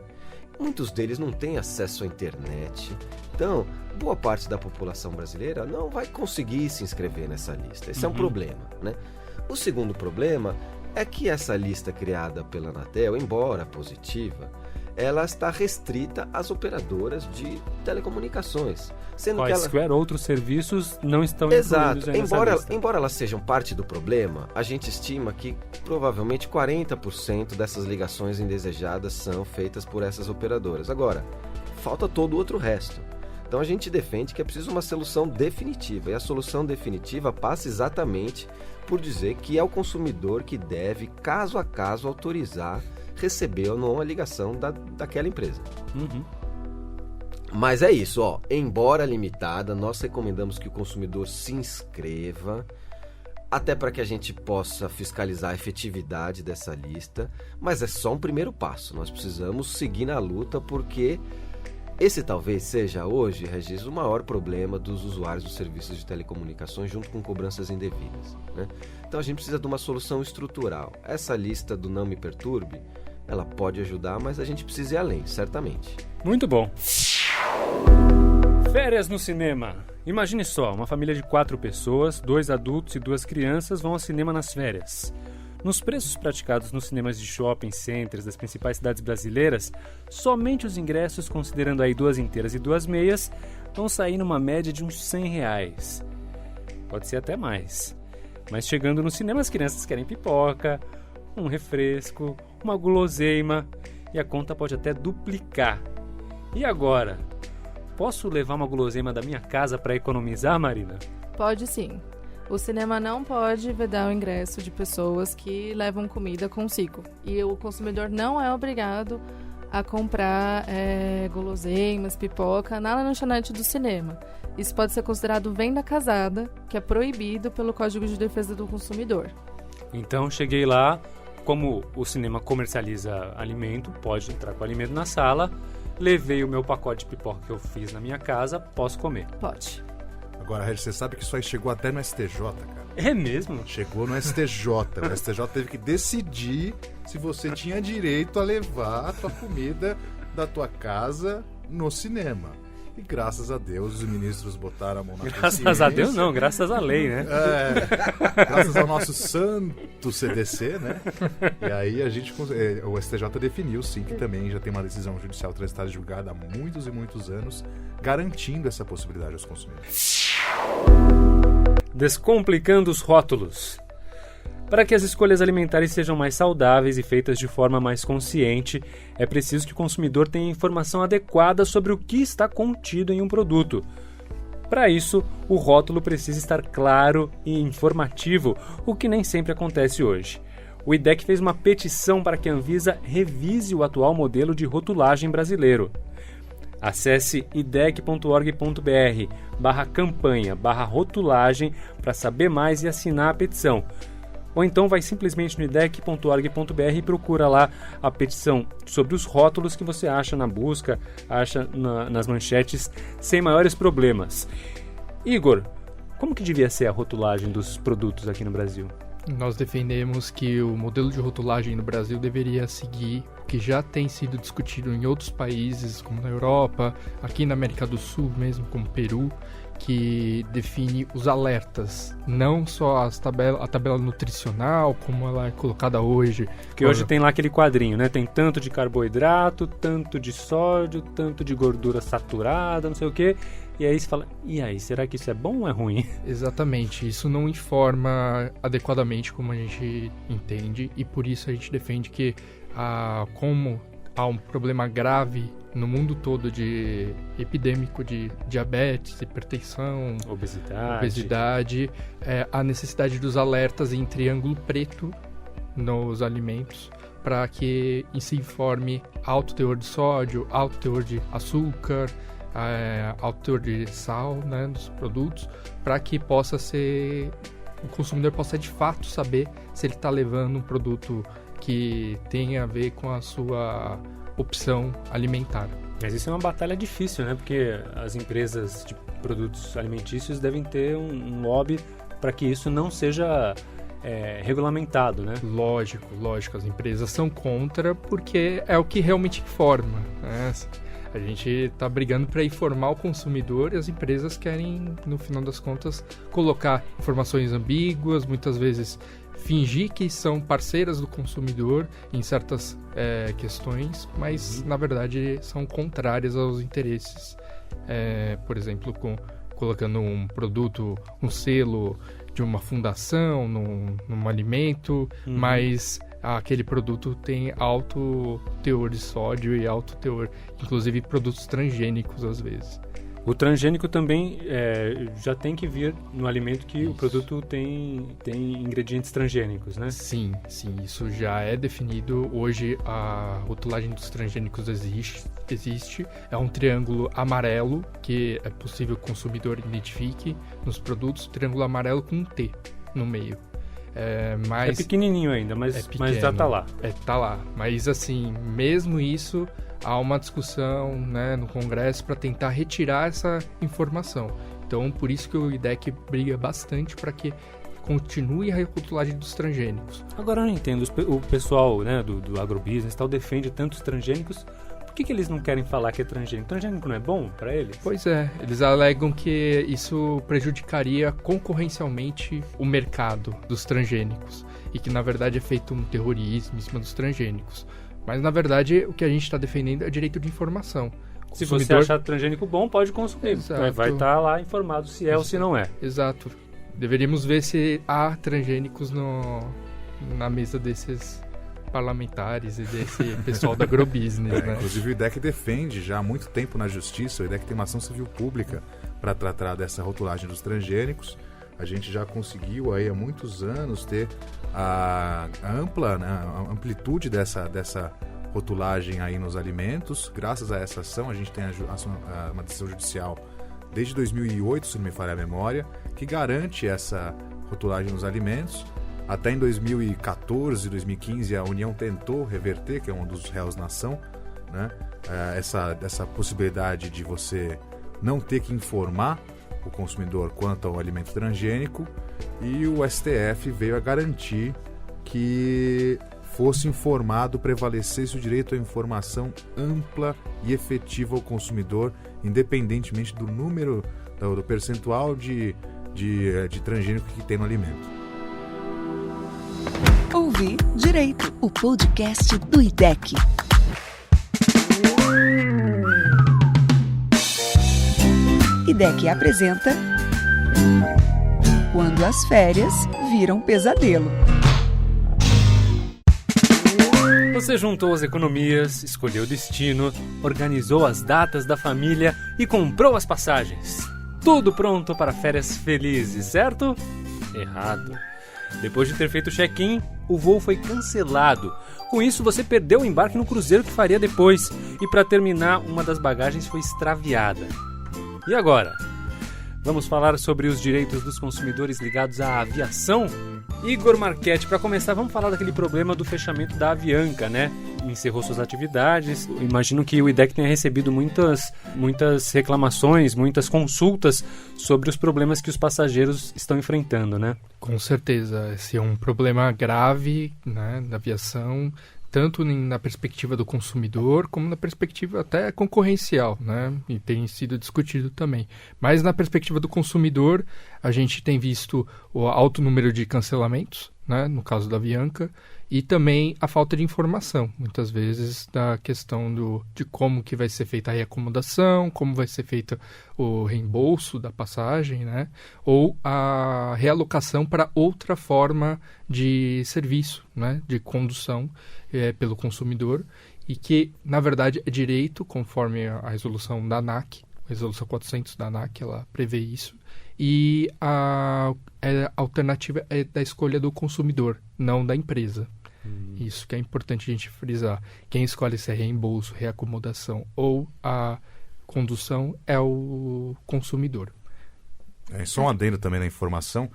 Speaker 6: Muitos deles não têm acesso à internet. Então, boa parte da população brasileira não vai conseguir se inscrever nessa lista. Esse é um problema, né? O segundo problema é que essa lista criada pela Anatel, embora positiva, ela está restrita às operadoras de telecomunicações. Sendo
Speaker 2: quaisquer outros serviços não estão
Speaker 6: incluídos
Speaker 2: aí nessa lista.
Speaker 6: Embora elas sejam parte do problema, a gente estima que provavelmente 40% dessas ligações indesejadas são feitas por essas operadoras. Agora, falta todo o outro resto. Então a gente defende que é preciso uma solução definitiva, e a solução definitiva passa exatamente por dizer que é o consumidor que deve, caso a caso, autorizar receber ou não a ligação daquela empresa. Mas é isso, embora limitada, nós recomendamos que o consumidor se inscreva, até para que a gente possa fiscalizar a efetividade dessa lista, mas é só um primeiro passo, nós precisamos seguir na luta, porque esse talvez seja hoje, Regis, o maior problema dos usuários dos serviços de telecomunicações junto com cobranças indevidas, né? Então a gente precisa de uma solução estrutural. Essa lista do Não Me Perturbe, ela pode ajudar, mas a gente precisa ir além, certamente.
Speaker 2: Muito bom. Férias no cinema. Imagine só, uma família de 4 pessoas, 2 adultos e 2 crianças vão ao cinema nas férias. Nos preços praticados nos cinemas de shopping centers das principais cidades brasileiras, somente os ingressos, considerando aí 2 inteiras e 2 meias, vão sair numa média de uns R$100. Pode ser até mais. Mas chegando no cinema, as crianças querem pipoca, um refresco, uma guloseima, e a conta pode até duplicar. E agora? Posso levar uma guloseima da minha casa para economizar, Marina?
Speaker 4: Pode sim. O cinema não pode vedar o ingresso de pessoas que levam comida consigo. E o consumidor não é obrigado a comprar guloseimas, pipoca na lanchonete do cinema. Isso pode ser considerado venda casada, que é proibido pelo Código de Defesa do Consumidor.
Speaker 2: Então, cheguei lá, como o cinema comercializa alimento, pode entrar com alimento na sala, levei o meu pacote de pipoca que eu fiz na minha casa, posso comer.
Speaker 4: Pode.
Speaker 3: Agora, Regis, você sabe que isso aí chegou até no STJ, cara.
Speaker 2: É mesmo?
Speaker 3: Chegou no STJ. O STJ teve que decidir se você tinha direito a levar a tua comida da tua casa no cinema. E graças a Deus os ministros botaram a mão na consciência.
Speaker 2: Graças a Deus não, graças à lei, né?
Speaker 3: Graças ao nosso santo CDC, né? E aí o STJ definiu, sim, que também já tem uma decisão judicial transitada e julgada há muitos e muitos anos, garantindo essa possibilidade aos consumidores.
Speaker 2: Descomplicando os rótulos. Para que as escolhas alimentares sejam mais saudáveis e feitas de forma mais consciente, é preciso que o consumidor tenha informação adequada sobre o que está contido em um produto. Para isso, o rótulo precisa estar claro e informativo, o que nem sempre acontece hoje. O IDEC fez uma petição para que a Anvisa revise o atual modelo de rotulagem brasileiro. Acesse idec.org.br/campanha/rotulagem para saber mais e assinar a petição. Ou então vai simplesmente no idec.org.br e procura lá a petição sobre os rótulos que você acha na busca, acha nas manchetes, sem maiores problemas. Igor, como que devia ser a rotulagem dos produtos aqui no Brasil?
Speaker 5: Nós defendemos que o modelo de rotulagem no Brasil deveria seguir o que já tem sido discutido em outros países, como na Europa, aqui na América do Sul mesmo, como Peru, que define os alertas, não só a tabela nutricional, como ela é colocada hoje.
Speaker 2: Porque hoje tem lá aquele quadrinho, né? Tem tanto de carboidrato, tanto de sódio, tanto de gordura saturada, não sei o quê. E aí você fala, e aí, será que isso é bom ou é ruim?
Speaker 5: Exatamente, isso não informa adequadamente como a gente entende, e por isso a gente defende que, como há um problema grave no mundo todo de epidêmico de diabetes, hipertensão, obesidade, a necessidade dos alertas em triângulo preto nos alimentos, para que se informe alto teor de sódio, alto teor de açúcar, alto teor de sal, né, dos produtos, para que o consumidor possa de fato saber se ele está levando um produto que tem a ver com a sua opção alimentar.
Speaker 2: Mas isso é uma batalha difícil, né? Porque as empresas de produtos alimentícios devem ter um lobby para que isso não seja regulamentado, né?
Speaker 5: Lógico, as empresas são contra porque é o que realmente informa, né? A gente está brigando para informar o consumidor e as empresas querem, no final das contas, colocar informações ambíguas, muitas vezes fingir que são parceiras do consumidor em certas questões, mas na verdade são contrárias aos interesses. Por exemplo, colocando um produto, um selo de uma fundação num alimento, mas aquele produto tem alto teor de sódio e alto teor, inclusive produtos transgênicos às vezes.
Speaker 2: O transgênico também já tem que vir no alimento que o produto tem ingredientes transgênicos, né?
Speaker 5: Sim, isso já é definido. Hoje a rotulagem dos transgênicos existe. É um triângulo amarelo que é possível que o consumidor identifique nos produtos, triângulo amarelo com um T no meio.
Speaker 2: É pequenininho ainda, mas já tá lá.
Speaker 5: Tá lá. Mas assim, mesmo isso, há uma discussão, né, no Congresso para tentar retirar essa informação. Então, por isso que o IDEC briga bastante para que continue a rotulagem dos transgênicos.
Speaker 2: Agora eu não entendo, o pessoal, né, do agrobusiness tal defende tantos transgênicos. Por que eles não querem falar que é transgênico? Transgênico não é bom para eles?
Speaker 5: Pois é, eles alegam que isso prejudicaria concorrencialmente o mercado dos transgênicos e que na verdade é feito um terrorismo em cima dos transgênicos. Mas na verdade o que a gente está defendendo é direito de informação.
Speaker 2: Se você achar transgênico bom, pode consumir.
Speaker 5: Exato.
Speaker 2: Vai estar lá informado se é ou se não é.
Speaker 5: Exato. Deveríamos ver se há transgênicos na mesa desses parlamentares e desse pessoal da agrobusiness, né?
Speaker 3: Inclusive o IDEC defende já há muito tempo na justiça, o IDEC tem uma ação civil pública para tratar dessa rotulagem dos transgênicos. A gente já conseguiu aí há muitos anos ter a ampla, né, a amplitude dessa rotulagem aí nos alimentos. Graças a essa ação, a gente tem uma decisão judicial desde 2008, se não me falha a memória, que garante essa rotulagem nos alimentos. Até em 2014, 2015, a União tentou reverter, que é um dos réus na ação, né, essa possibilidade de você não ter que informar o consumidor quanto ao alimento transgênico, e o STF veio a garantir que fosse informado, prevalecesse o direito à informação ampla e efetiva ao consumidor, independentemente do número, do percentual de transgênico que tem no alimento.
Speaker 1: Ouvir Direito, o podcast do IDEC. IDEC apresenta Quando as Férias Viram Pesadelo.
Speaker 2: Você juntou as economias, escolheu o destino, organizou as datas da família e comprou as passagens. Tudo pronto para férias felizes, certo? Errado. Depois de ter feito o check-in, o voo foi cancelado. Com isso, você perdeu o embarque no cruzeiro que faria depois. E para terminar, uma das bagagens foi extraviada. E agora? Vamos falar sobre os direitos dos consumidores ligados à aviação? Igor Marchetti, para começar, vamos falar daquele problema do fechamento da Avianca, né? Encerrou suas atividades. Imagino que o IDEC tenha recebido muitas reclamações, muitas consultas sobre os problemas que os passageiros estão enfrentando, né?
Speaker 5: Com certeza, esse é um problema grave, né, da aviação, tanto na perspectiva do consumidor, como na perspectiva até concorrencial, né? E tem sido discutido também. Mas na perspectiva do consumidor, a gente tem visto o alto número de cancelamentos, né? No caso da Avianca, e também a falta de informação, muitas vezes, da questão de como que vai ser feita a reacomodação, como vai ser feito o reembolso da passagem, né? Ou a realocação para outra forma de serviço, né? De condução pelo consumidor, e que, na verdade, é direito, conforme a resolução da ANAC, a resolução 400 da ANAC, ela prevê isso, e a alternativa é da escolha do consumidor, não da empresa. Isso que é importante a gente frisar. Quem escolhe se é reembolso, reacomodação ou a condução é o consumidor.
Speaker 3: Só um adendo também na informação.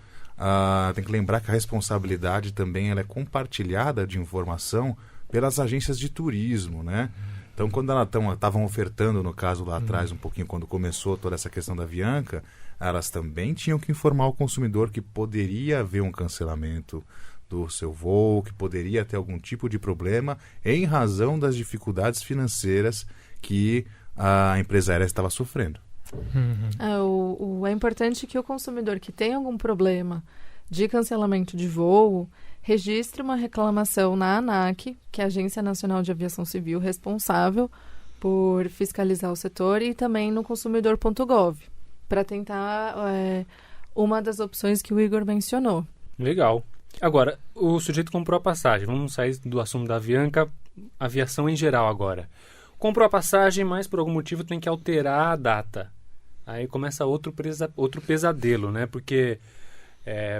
Speaker 3: Tem que lembrar que a responsabilidade também ela é compartilhada de informação pelas agências de turismo, né? Então, quando elas estavam ofertando, no caso lá atrás, um pouquinho, quando começou toda essa questão da Avianca, elas também tinham que informar o consumidor que poderia haver um cancelamento do seu voo, que poderia ter algum tipo de problema em razão das dificuldades financeiras que a empresa aérea estava sofrendo.
Speaker 4: É importante que o consumidor que tem algum problema de cancelamento de voo registre uma reclamação na ANAC, que é a Agência Nacional de Aviação Civil, responsável por fiscalizar o setor, e também no consumidor.gov, para tentar uma das opções que o Igor mencionou.
Speaker 2: Legal. Agora, o sujeito comprou a passagem. Vamos sair do assunto da Avianca, aviação em geral agora. Comprou a passagem, mas por algum motivo tem que alterar a data. Aí começa outro pesadelo, né? Porque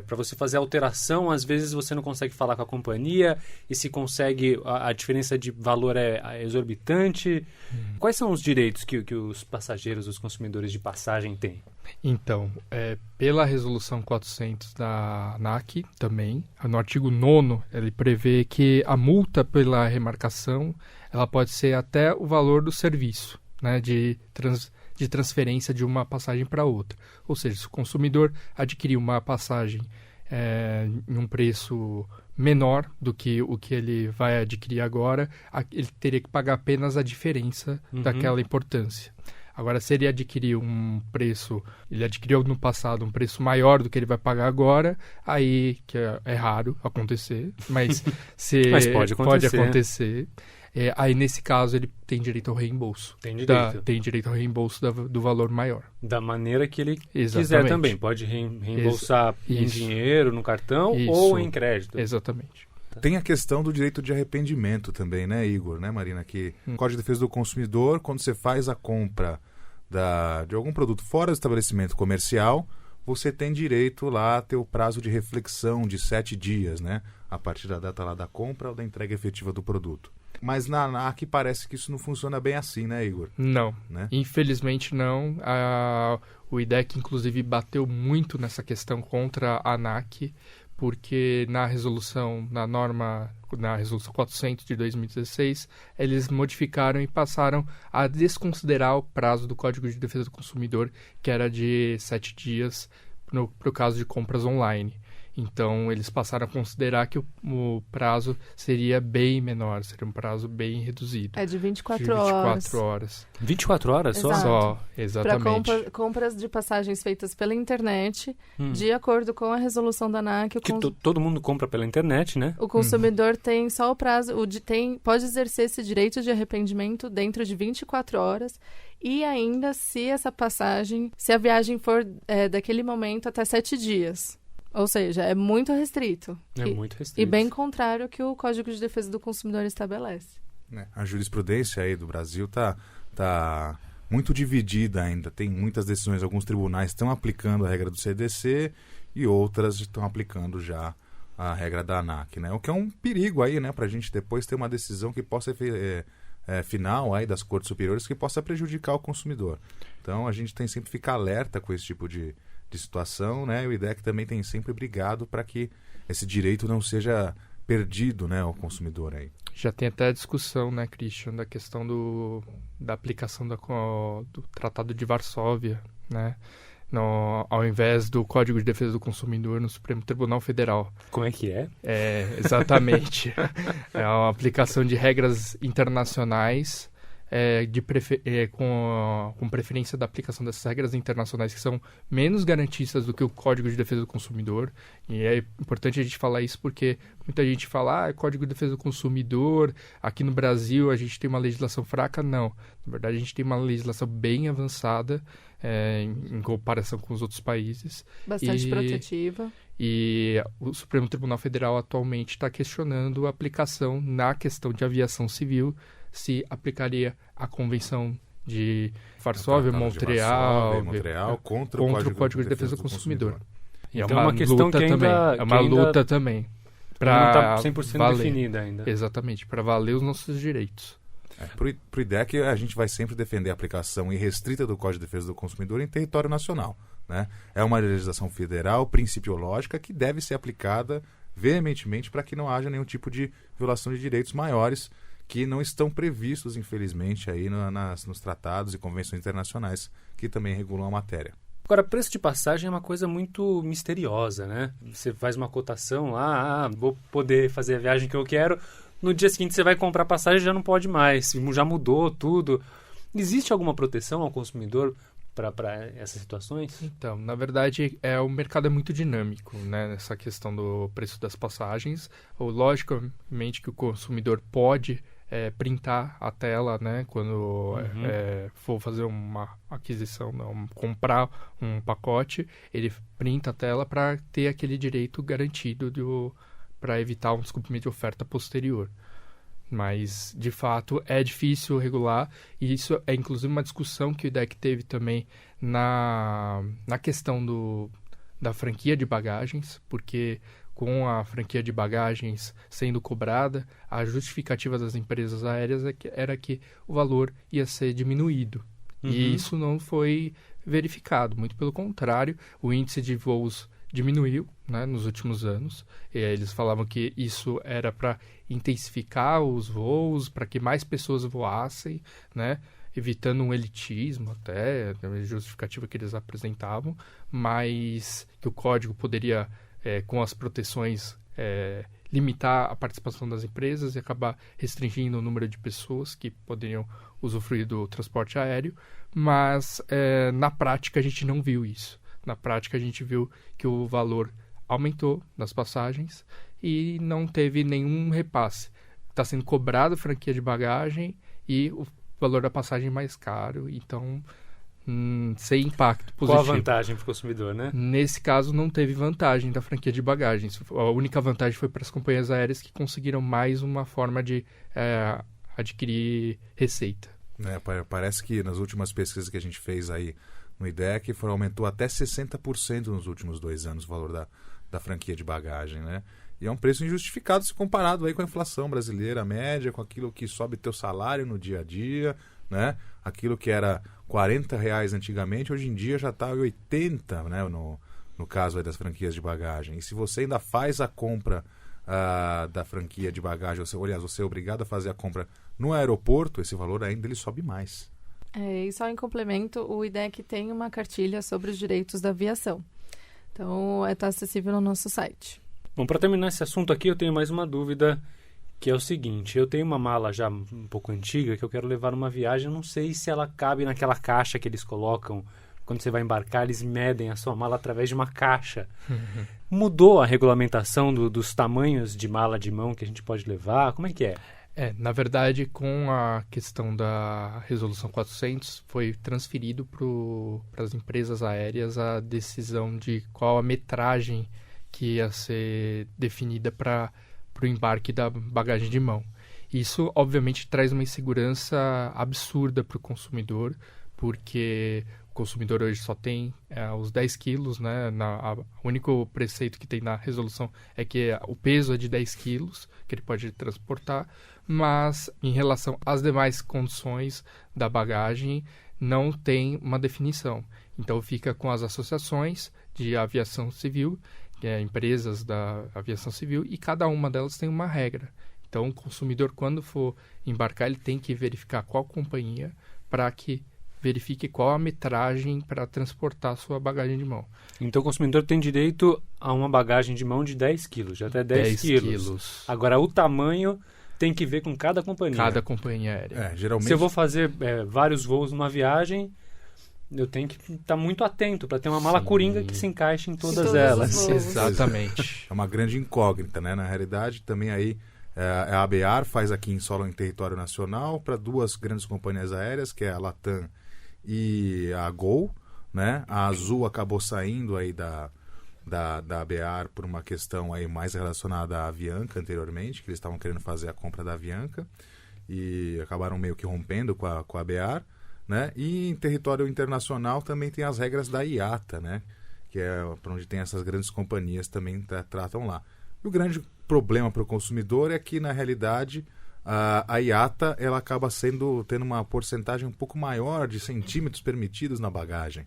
Speaker 2: para você fazer a alteração, às vezes você não consegue falar com a companhia, e se consegue, a diferença de valor é exorbitante. Quais são os direitos que os passageiros, os consumidores de passagem têm?
Speaker 5: Então, pela resolução 400 da ANAC também, no artigo 9º, ele prevê que a multa pela remarcação ela pode ser até o valor do serviço, né, de transferência de uma passagem para outra. Ou seja, se o consumidor adquirir uma passagem em um preço menor do que o que ele vai adquirir agora, ele teria que pagar apenas a diferença daquela importância. Agora, se ele adquirir ele adquiriu no passado um preço maior do que ele vai pagar agora, aí, que é raro acontecer, mas
Speaker 2: mas pode acontecer.
Speaker 5: Aí, nesse caso, ele tem direito ao reembolso.
Speaker 2: Tem direito.
Speaker 5: Tem direito ao reembolso do valor maior.
Speaker 2: Da maneira que ele
Speaker 5: Exatamente.
Speaker 2: quiser também. Pode reembolsar em dinheiro, no cartão, ou em crédito.
Speaker 5: Exatamente.
Speaker 3: Tem a questão do direito de arrependimento também, né, Igor, né, Marina? Que o Código de Defesa do Consumidor, quando você faz a compra de algum produto fora do estabelecimento comercial, você tem direito lá a ter o prazo de reflexão de 7 dias, né? A partir da data lá da compra ou da entrega efetiva do produto. Mas na ANAC parece que isso não funciona bem assim, né, Igor?
Speaker 5: Não,
Speaker 3: né?
Speaker 5: Infelizmente não. O IDEC, inclusive, bateu muito nessa questão contra a ANAC, porque na resolução 400 de 2016, eles modificaram e passaram a desconsiderar o prazo do Código de Defesa do Consumidor, que era de 7 dias para o caso de compras online. Então, eles passaram a considerar que o prazo seria bem menor, seria um prazo bem reduzido.
Speaker 4: É de 24
Speaker 5: horas.
Speaker 2: 24 horas só?
Speaker 4: Exato.
Speaker 5: Só, exatamente.
Speaker 4: Para compras de passagens feitas pela internet, de acordo com a resolução da ANAC...
Speaker 2: Todo mundo compra pela internet, né?
Speaker 4: O consumidor tem só o prazo... pode exercer esse direito de arrependimento dentro de 24 horas e ainda se a viagem for daquele momento até 7 dias. Ou seja, é muito restrito.
Speaker 2: Muito restrito.
Speaker 4: E bem contrário ao que o Código de Defesa do Consumidor estabelece.
Speaker 3: A jurisprudência aí do Brasil tá muito dividida ainda. Tem muitas decisões, alguns tribunais estão aplicando a regra do CDC e outras estão aplicando já a regra da ANAC, né? O que é um perigo aí, né? Para a gente depois ter uma decisão que possa final aí das cortes superiores que possa prejudicar o consumidor. Então a gente tem sempre que ficar alerta com esse tipo de situação, né? E o IDEC também tem sempre brigado para que esse direito não seja perdido, né, ao consumidor aí.
Speaker 5: Já tem até a discussão, né, Christian, da questão da aplicação do Tratado de Varsóvia, né? Ao invés do Código de Defesa do Consumidor no Supremo Tribunal Federal.
Speaker 2: Como é que é?
Speaker 5: Exatamente. É uma aplicação de regras internacionais com preferência da aplicação dessas regras internacionais que são menos garantistas do que o Código de Defesa do Consumidor. E é importante a gente falar isso porque muita gente fala, Código de Defesa do Consumidor, aqui no Brasil a gente tem uma legislação fraca. Não, na verdade a gente tem uma legislação bem avançada em comparação com os outros países.
Speaker 4: Bastante protetiva.
Speaker 5: E o Supremo Tribunal Federal atualmente está questionando a aplicação na questão de aviação civil, se aplicaria a Convenção de Varsóvia, Montreal,
Speaker 3: contra o Código de Defesa do Consumidor.
Speaker 5: E
Speaker 2: então é uma questão que ainda...
Speaker 5: É uma luta também.
Speaker 2: Não está 100% definida ainda.
Speaker 5: Exatamente, para valer os nossos direitos.
Speaker 3: Para o IDEC, a gente vai sempre defender a aplicação irrestrita do Código de Defesa do Consumidor em território nacional, né? É uma legislação federal, principiológica, que deve ser aplicada veementemente para que não haja nenhum tipo de violação de direitos maiores que não estão previstos, infelizmente, aí nos tratados e convenções internacionais que também regulam a matéria.
Speaker 2: Agora, preço de passagem é uma coisa muito misteriosa, né? Você faz uma cotação lá, vou poder fazer a viagem que eu quero, no dia seguinte você vai comprar passagem e já não pode mais, já mudou tudo. Existe alguma proteção ao consumidor para essas situações?
Speaker 5: Então, na verdade, o mercado é muito dinâmico, né, nessa questão do preço das passagens. Logicamente que o consumidor pode printar a tela, né, quando for fazer uma aquisição, comprar um pacote, ele printa a tela para ter aquele direito garantido para evitar um descumprimento de oferta posterior. Mas, de fato, é difícil regular, e isso é inclusive uma discussão que o IDEC teve também na questão da franquia de bagagens, porque com a franquia de bagagens sendo cobrada, a justificativa das empresas aéreas era que o valor ia ser diminuído. E isso não foi verificado, muito pelo contrário, o índice de voos diminuiu, né, nos últimos anos. E eles falavam que isso era para intensificar os voos, para que mais pessoas voassem, né, evitando um elitismo até, a justificativa que eles apresentavam, mas que o código poderia, com as proteções, limitar a participação das empresas e acabar restringindo o número de pessoas que poderiam usufruir do transporte aéreo, mas na prática a gente não viu isso. Na prática, a gente viu que o valor aumentou das passagens e não teve nenhum repasse. Está sendo cobrado a franquia de bagagem e o valor da passagem mais caro, então sem impacto positivo.
Speaker 2: Qual a vantagem para o consumidor, né?
Speaker 5: Nesse caso, não teve vantagem da franquia de bagagens. A única vantagem foi para as companhias aéreas que conseguiram mais uma forma de adquirir receita.
Speaker 3: Parece que nas últimas pesquisas que a gente fez aí no IDEC, aumentou até 60% nos últimos 2 anos o valor da franquia de bagagem, né? E é um preço injustificado se comparado aí com a inflação brasileira média, com aquilo que sobe teu salário no dia a dia, né? Aquilo que era R$40 antigamente, hoje em dia já está em 80, né? No caso aí das franquias de bagagem. E se você ainda faz a compra da franquia de bagagem, você é obrigado a fazer a compra no aeroporto, esse valor ainda ele sobe mais.
Speaker 4: E só em complemento, o IDEC tem uma cartilha sobre os direitos da aviação. Então, está acessível no nosso site.
Speaker 2: Bom, para terminar esse assunto aqui, eu tenho mais uma dúvida, que é o seguinte. Eu tenho uma mala já um pouco antiga que eu quero levar numa viagem. Eu não sei se ela cabe naquela caixa que eles colocam. Quando você vai embarcar, eles medem a sua mala através de uma caixa. Mudou a regulamentação dos tamanhos de mala de mão que a gente pode levar? Como é que é?
Speaker 5: Na verdade, com a questão da Resolução 400, foi transferido para as empresas aéreas a decisão de qual a metragem que ia ser definida para o embarque da bagagem de mão. Isso, obviamente, traz uma insegurança absurda para o consumidor, porque o consumidor hoje só tem os 10 quilos, né? O único preceito que tem na resolução é que o peso é de 10 quilos, que ele pode transportar, mas em relação às demais condições da bagagem, não tem uma definição. Então, fica com as associações de aviação civil, que é empresas da aviação civil, e cada uma delas tem uma regra. Então, o consumidor, quando for embarcar, ele tem que verificar qual companhia para que verifique qual a metragem para transportar a sua bagagem de mão.
Speaker 2: Então, o consumidor tem direito a uma bagagem de mão de 10 quilos, de até 10 quilos. Agora, o tamanho tem que ver com cada companhia.
Speaker 5: Cada companhia aérea.
Speaker 3: Geralmente...
Speaker 2: Se eu vou fazer vários voos numa viagem, eu tenho que estar muito atento para ter uma mala coringa que se encaixe em todas elas.
Speaker 5: Exatamente.
Speaker 3: É uma grande incógnita, né? Na realidade, também aí a ABAR faz aqui em solo em território nacional para 2 grandes companhias aéreas, que é a Latam e a Gol, né? A Azul acabou saindo aí da ABAR por uma questão aí mais relacionada à Avianca anteriormente, que eles estavam querendo fazer a compra da Avianca e acabaram meio que rompendo com a ABAR, né? E em território internacional também tem as regras da IATA, né? Que é para onde tem essas grandes companhias também tratam lá. E o grande problema para o consumidor é que, na realidade, a IATA ela acaba tendo uma porcentagem um pouco maior de centímetros permitidos na bagagem,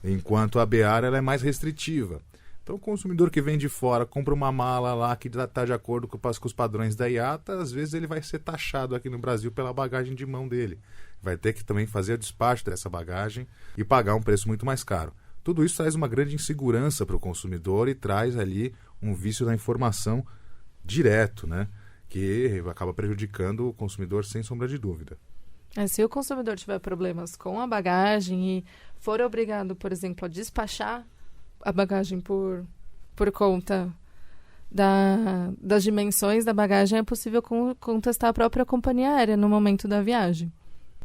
Speaker 3: enquanto a ABAR ela é mais restritiva. Então, o consumidor que vem de fora, compra uma mala lá que está de acordo com os padrões da IATA, às vezes ele vai ser taxado aqui no Brasil pela bagagem de mão dele. Vai ter que também fazer o despacho dessa bagagem e pagar um preço muito mais caro. Tudo isso traz uma grande insegurança para o consumidor e traz ali um vício da informação direto, né? Que acaba prejudicando o consumidor sem sombra de dúvida.
Speaker 4: Se o consumidor tiver problemas com a bagagem e for obrigado, por exemplo, a despachar a bagagem por conta das dimensões da bagagem, é possível contestar a própria companhia aérea no momento da viagem.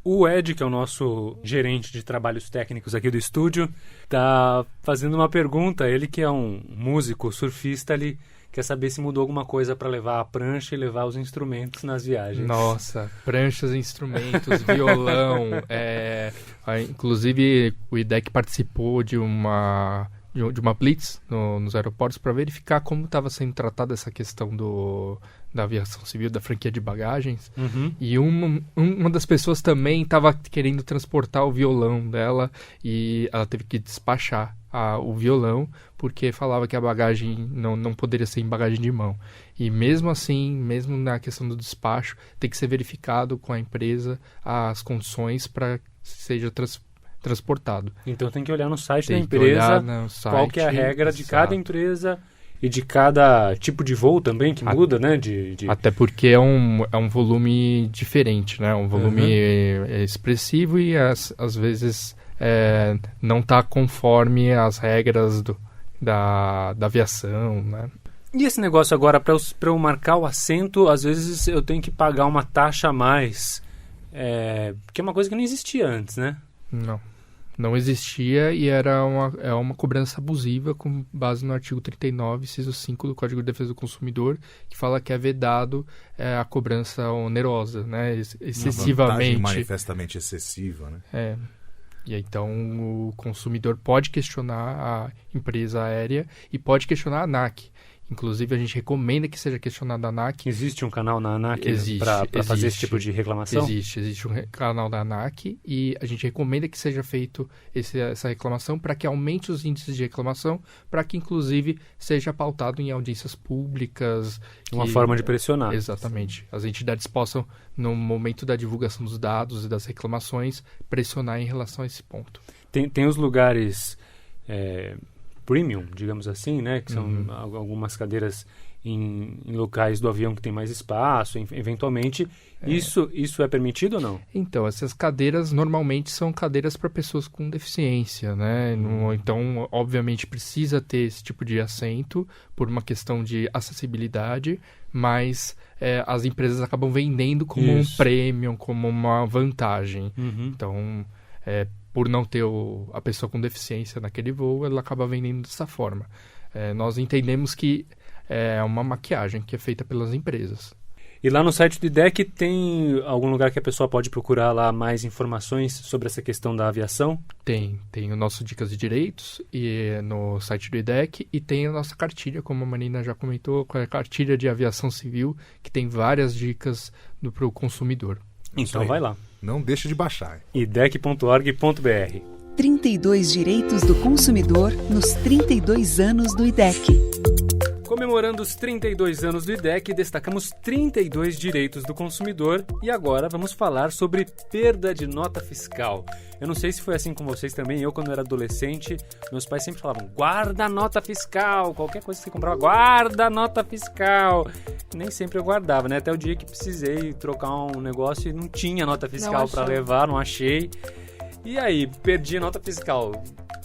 Speaker 2: O Ed, que é o nosso gerente de trabalhos técnicos aqui do estúdio, está fazendo uma pergunta. Ele, que é um músico, surfista, ele quer saber se mudou alguma coisa para levar a prancha e levar os instrumentos nas viagens.
Speaker 5: Nossa, pranchas, instrumentos, violão. Inclusive, o IDEC participou de uma blitz nos aeroportos para verificar como estava sendo tratada essa questão da aviação civil, da franquia de bagagens.
Speaker 2: Uhum.
Speaker 5: E uma das pessoas também estava querendo transportar o violão dela e ela teve que despachar o violão porque falava que a bagagem não poderia ser em bagagem de mão. E mesmo assim, mesmo na questão do despacho, tem que ser verificado com a empresa as condições para que seja transportado.
Speaker 2: Então tem que olhar no site da empresa qual que é a regra de cada empresa e de cada tipo de voo também que muda, né?
Speaker 5: Até porque é um volume diferente, né? Um volume expressivo e às vezes não está conforme as regras da aviação, né?
Speaker 2: E esse negócio agora, para eu marcar o assento, às vezes eu tenho que pagar uma taxa a mais, que é uma coisa que não existia antes, né?
Speaker 5: Não existia e era uma cobrança abusiva com base no artigo 39, inciso 5 do Código de Defesa do Consumidor, que fala que é vedado a cobrança onerosa, né? Excessivamente.
Speaker 3: Uma manifestamente excessiva, né?
Speaker 5: E então o consumidor pode questionar a empresa aérea e pode questionar a ANAC. Inclusive, a gente recomenda que seja questionado a ANAC.
Speaker 2: Existe um canal na ANAC para fazer esse tipo de reclamação?
Speaker 5: Existe um canal da ANAC e a gente recomenda que seja feito essa reclamação para que aumente os índices de reclamação, para que, inclusive, seja pautado em audiências públicas.
Speaker 2: Uma forma de pressionar.
Speaker 5: Exatamente. As entidades possam, no momento da divulgação dos dados e das reclamações, pressionar em relação a esse ponto.
Speaker 2: Tem os lugares... premium, digamos assim, né? Que são algumas cadeiras em locais do avião que tem mais espaço, eventualmente. Isso é permitido ou não?
Speaker 5: Então, essas cadeiras normalmente são cadeiras para pessoas com deficiência, né? Então, obviamente, precisa ter esse tipo de assento por uma questão de acessibilidade, mas as empresas acabam vendendo como um premium, como uma vantagem. Então, por não ter a pessoa com deficiência naquele voo, ela acaba vendendo dessa forma. Nós entendemos que é uma maquiagem que é feita pelas empresas.
Speaker 2: E lá no site do IDEC tem algum lugar que a pessoa pode procurar lá mais informações sobre essa questão da aviação?
Speaker 5: Tem o nosso Dicas de Direitos no site do IDEC e tem a nossa cartilha, como a Marina já comentou, a cartilha de aviação civil, que tem várias dicas para o consumidor.
Speaker 2: Então vai lá.
Speaker 3: Não deixe de baixar.
Speaker 2: idec.org.br
Speaker 1: 32 direitos do consumidor nos 32 anos do IDEC.
Speaker 2: Comemorando os 32 anos do IDEC, destacamos 32 direitos do consumidor e agora vamos falar sobre perda de nota fiscal. Eu não sei se foi assim com vocês também. Eu, quando era adolescente, meus pais sempre falavam: guarda a nota fiscal. Qualquer coisa que você comprava, guarda a nota fiscal. Nem sempre eu guardava, né? Até o dia que precisei trocar um negócio e não tinha nota fiscal para levar, não achei. E aí, perdi a nota fiscal.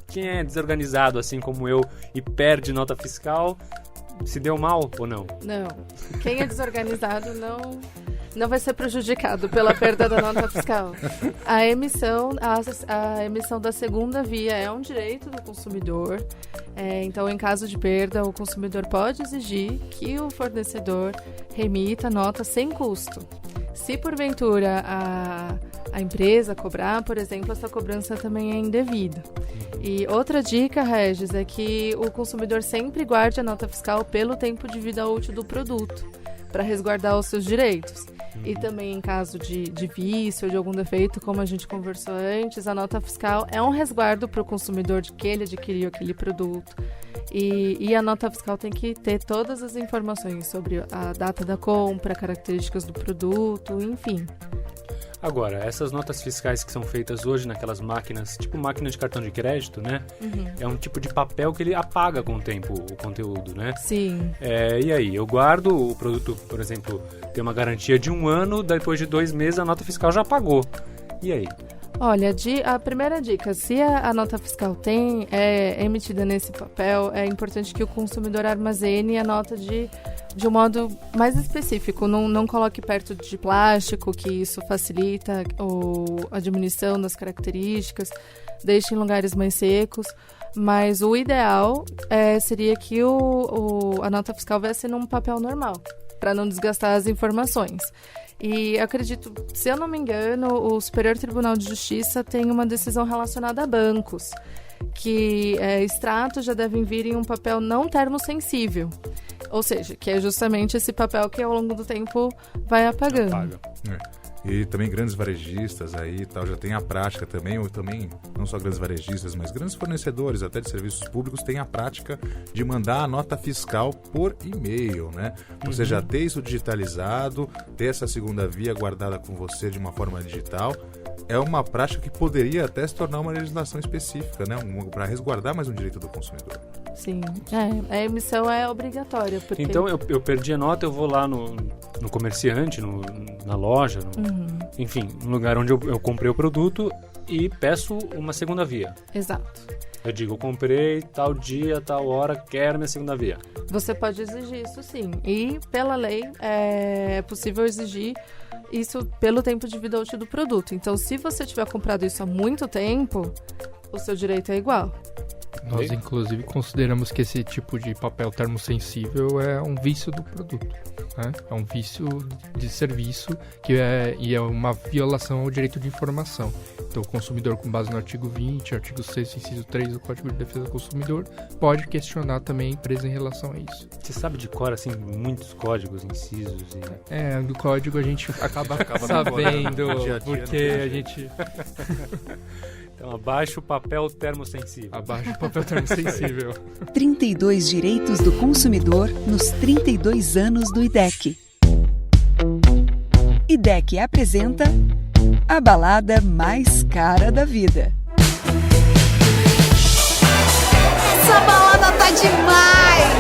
Speaker 2: Quem é desorganizado assim como eu e perde nota fiscal, se deu mal ou não?
Speaker 4: Não. Quem é desorganizado não vai ser prejudicado pela perda da nota fiscal. A emissão da segunda via é um direito do consumidor. Então, em caso de perda, o consumidor pode exigir que o fornecedor remita a nota sem custo. Se porventura a empresa cobrar, por exemplo, essa cobrança também é indevida. E outra dica, Regis, é que o consumidor sempre guarde a nota fiscal pelo tempo de vida útil do produto, para resguardar os seus direitos. E também em caso de vício ou de algum defeito, como a gente conversou antes, a nota fiscal é um resguardo para o consumidor de que ele adquiriu aquele produto. E a nota fiscal tem que ter todas as informações sobre a data da compra, características do produto, enfim.
Speaker 2: Agora, essas notas fiscais que são feitas hoje naquelas máquinas, tipo máquina de cartão de crédito, né? É um tipo de papel que ele apaga com o tempo o conteúdo, né?
Speaker 4: Sim.
Speaker 2: E aí, eu guardo o produto, por exemplo, tem uma garantia de 1 ano, depois de 2 meses a nota fiscal já apagou. E aí?
Speaker 4: Olha, a primeira dica, se a nota fiscal é emitida nesse papel, é importante que o consumidor armazene a nota de um modo mais específico. Não coloque perto de plástico, que isso facilita a diminuição das características. Deixe em lugares mais secos. Mas o ideal seria que a nota fiscal viesse num papel normal, para não desgastar as informações. E acredito, se eu não me engano, o Superior Tribunal de Justiça tem uma decisão relacionada a bancos, que extratos já devem vir em um papel não termosensível. Ou seja, que é justamente esse papel que ao longo do tempo vai apagando.
Speaker 3: Apaga. E também grandes varejistas aí tal, já tem a prática também, ou também não só grandes varejistas, mas grandes fornecedores até de serviços públicos têm a prática de mandar a nota fiscal por e-mail, né? Você já ter isso digitalizado, ter essa segunda via guardada com você de uma forma digital, é uma prática que poderia até se tornar uma legislação específica, né? Para resguardar mais um direito do consumidor.
Speaker 4: Sim, a emissão é obrigatória. Porque...
Speaker 2: Então, eu perdi a nota, eu vou lá no comerciante, na loja, enfim, no lugar onde eu comprei o produto e peço uma segunda via.
Speaker 4: Exato.
Speaker 2: Eu digo, eu comprei tal dia, tal hora, quero minha segunda via.
Speaker 4: Você pode exigir isso sim. E, pela lei, é possível exigir isso pelo tempo de vida útil do produto. Então, se você tiver comprado isso há muito tempo, o seu direito é igual.
Speaker 5: Nós, inclusive, consideramos que esse tipo de papel termosensível é um vício do produto, né? É um vício de serviço e é uma violação ao direito de informação. Então, o consumidor, com base no artigo 20, artigo 6º, inciso 3 do Código de Defesa do Consumidor, pode questionar também a empresa em relação a isso.
Speaker 2: Você sabe de cor, assim, muitos códigos, incisos e...
Speaker 5: do código a gente acaba sabendo, porque a gente...
Speaker 2: Então, abaixa o papel termosensível.
Speaker 5: Abaixa o papel termosensível.
Speaker 1: 32 direitos do consumidor nos 32 anos do IDEC. IDEC apresenta a balada mais cara da vida.
Speaker 7: Essa balada tá demais!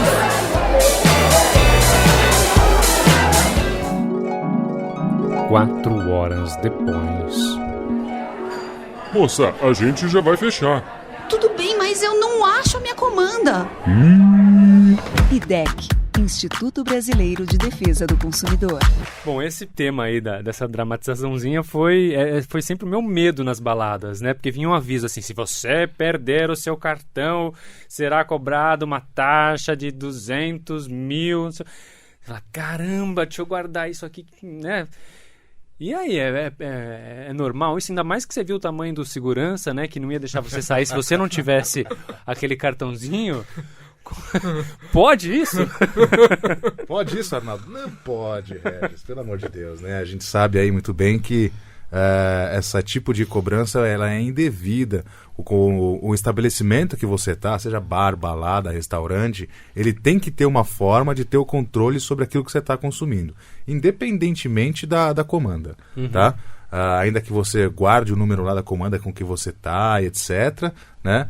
Speaker 2: 4 horas depois...
Speaker 8: Moça, a gente já vai fechar.
Speaker 7: Tudo bem, mas eu não acho a minha comanda.
Speaker 1: IDEC, Instituto Brasileiro de Defesa do Consumidor.
Speaker 2: Bom, esse tema aí dessa dramatizaçãozinha foi sempre o meu medo nas baladas, né? Porque vinha um aviso assim, se você perder o seu cartão, será cobrado uma taxa de 200 mil. Você fala, caramba, deixa eu guardar isso aqui, né? E aí, é normal isso? Ainda mais que você viu o tamanho do segurança, né? Que não ia deixar você sair se você não tivesse aquele cartãozinho. Pode isso?
Speaker 3: Pode isso, Arnaldo? Não pode, Regis, pelo amor de Deus, né? A gente sabe aí muito bem que esse tipo de cobrança ela é indevida. O estabelecimento que você está, seja bar, balada, restaurante, ele tem que ter uma forma de ter o controle sobre aquilo que você está consumindo, independentemente da comanda, tá? Ainda que você guarde o número lá da comanda com que você está, etc., né?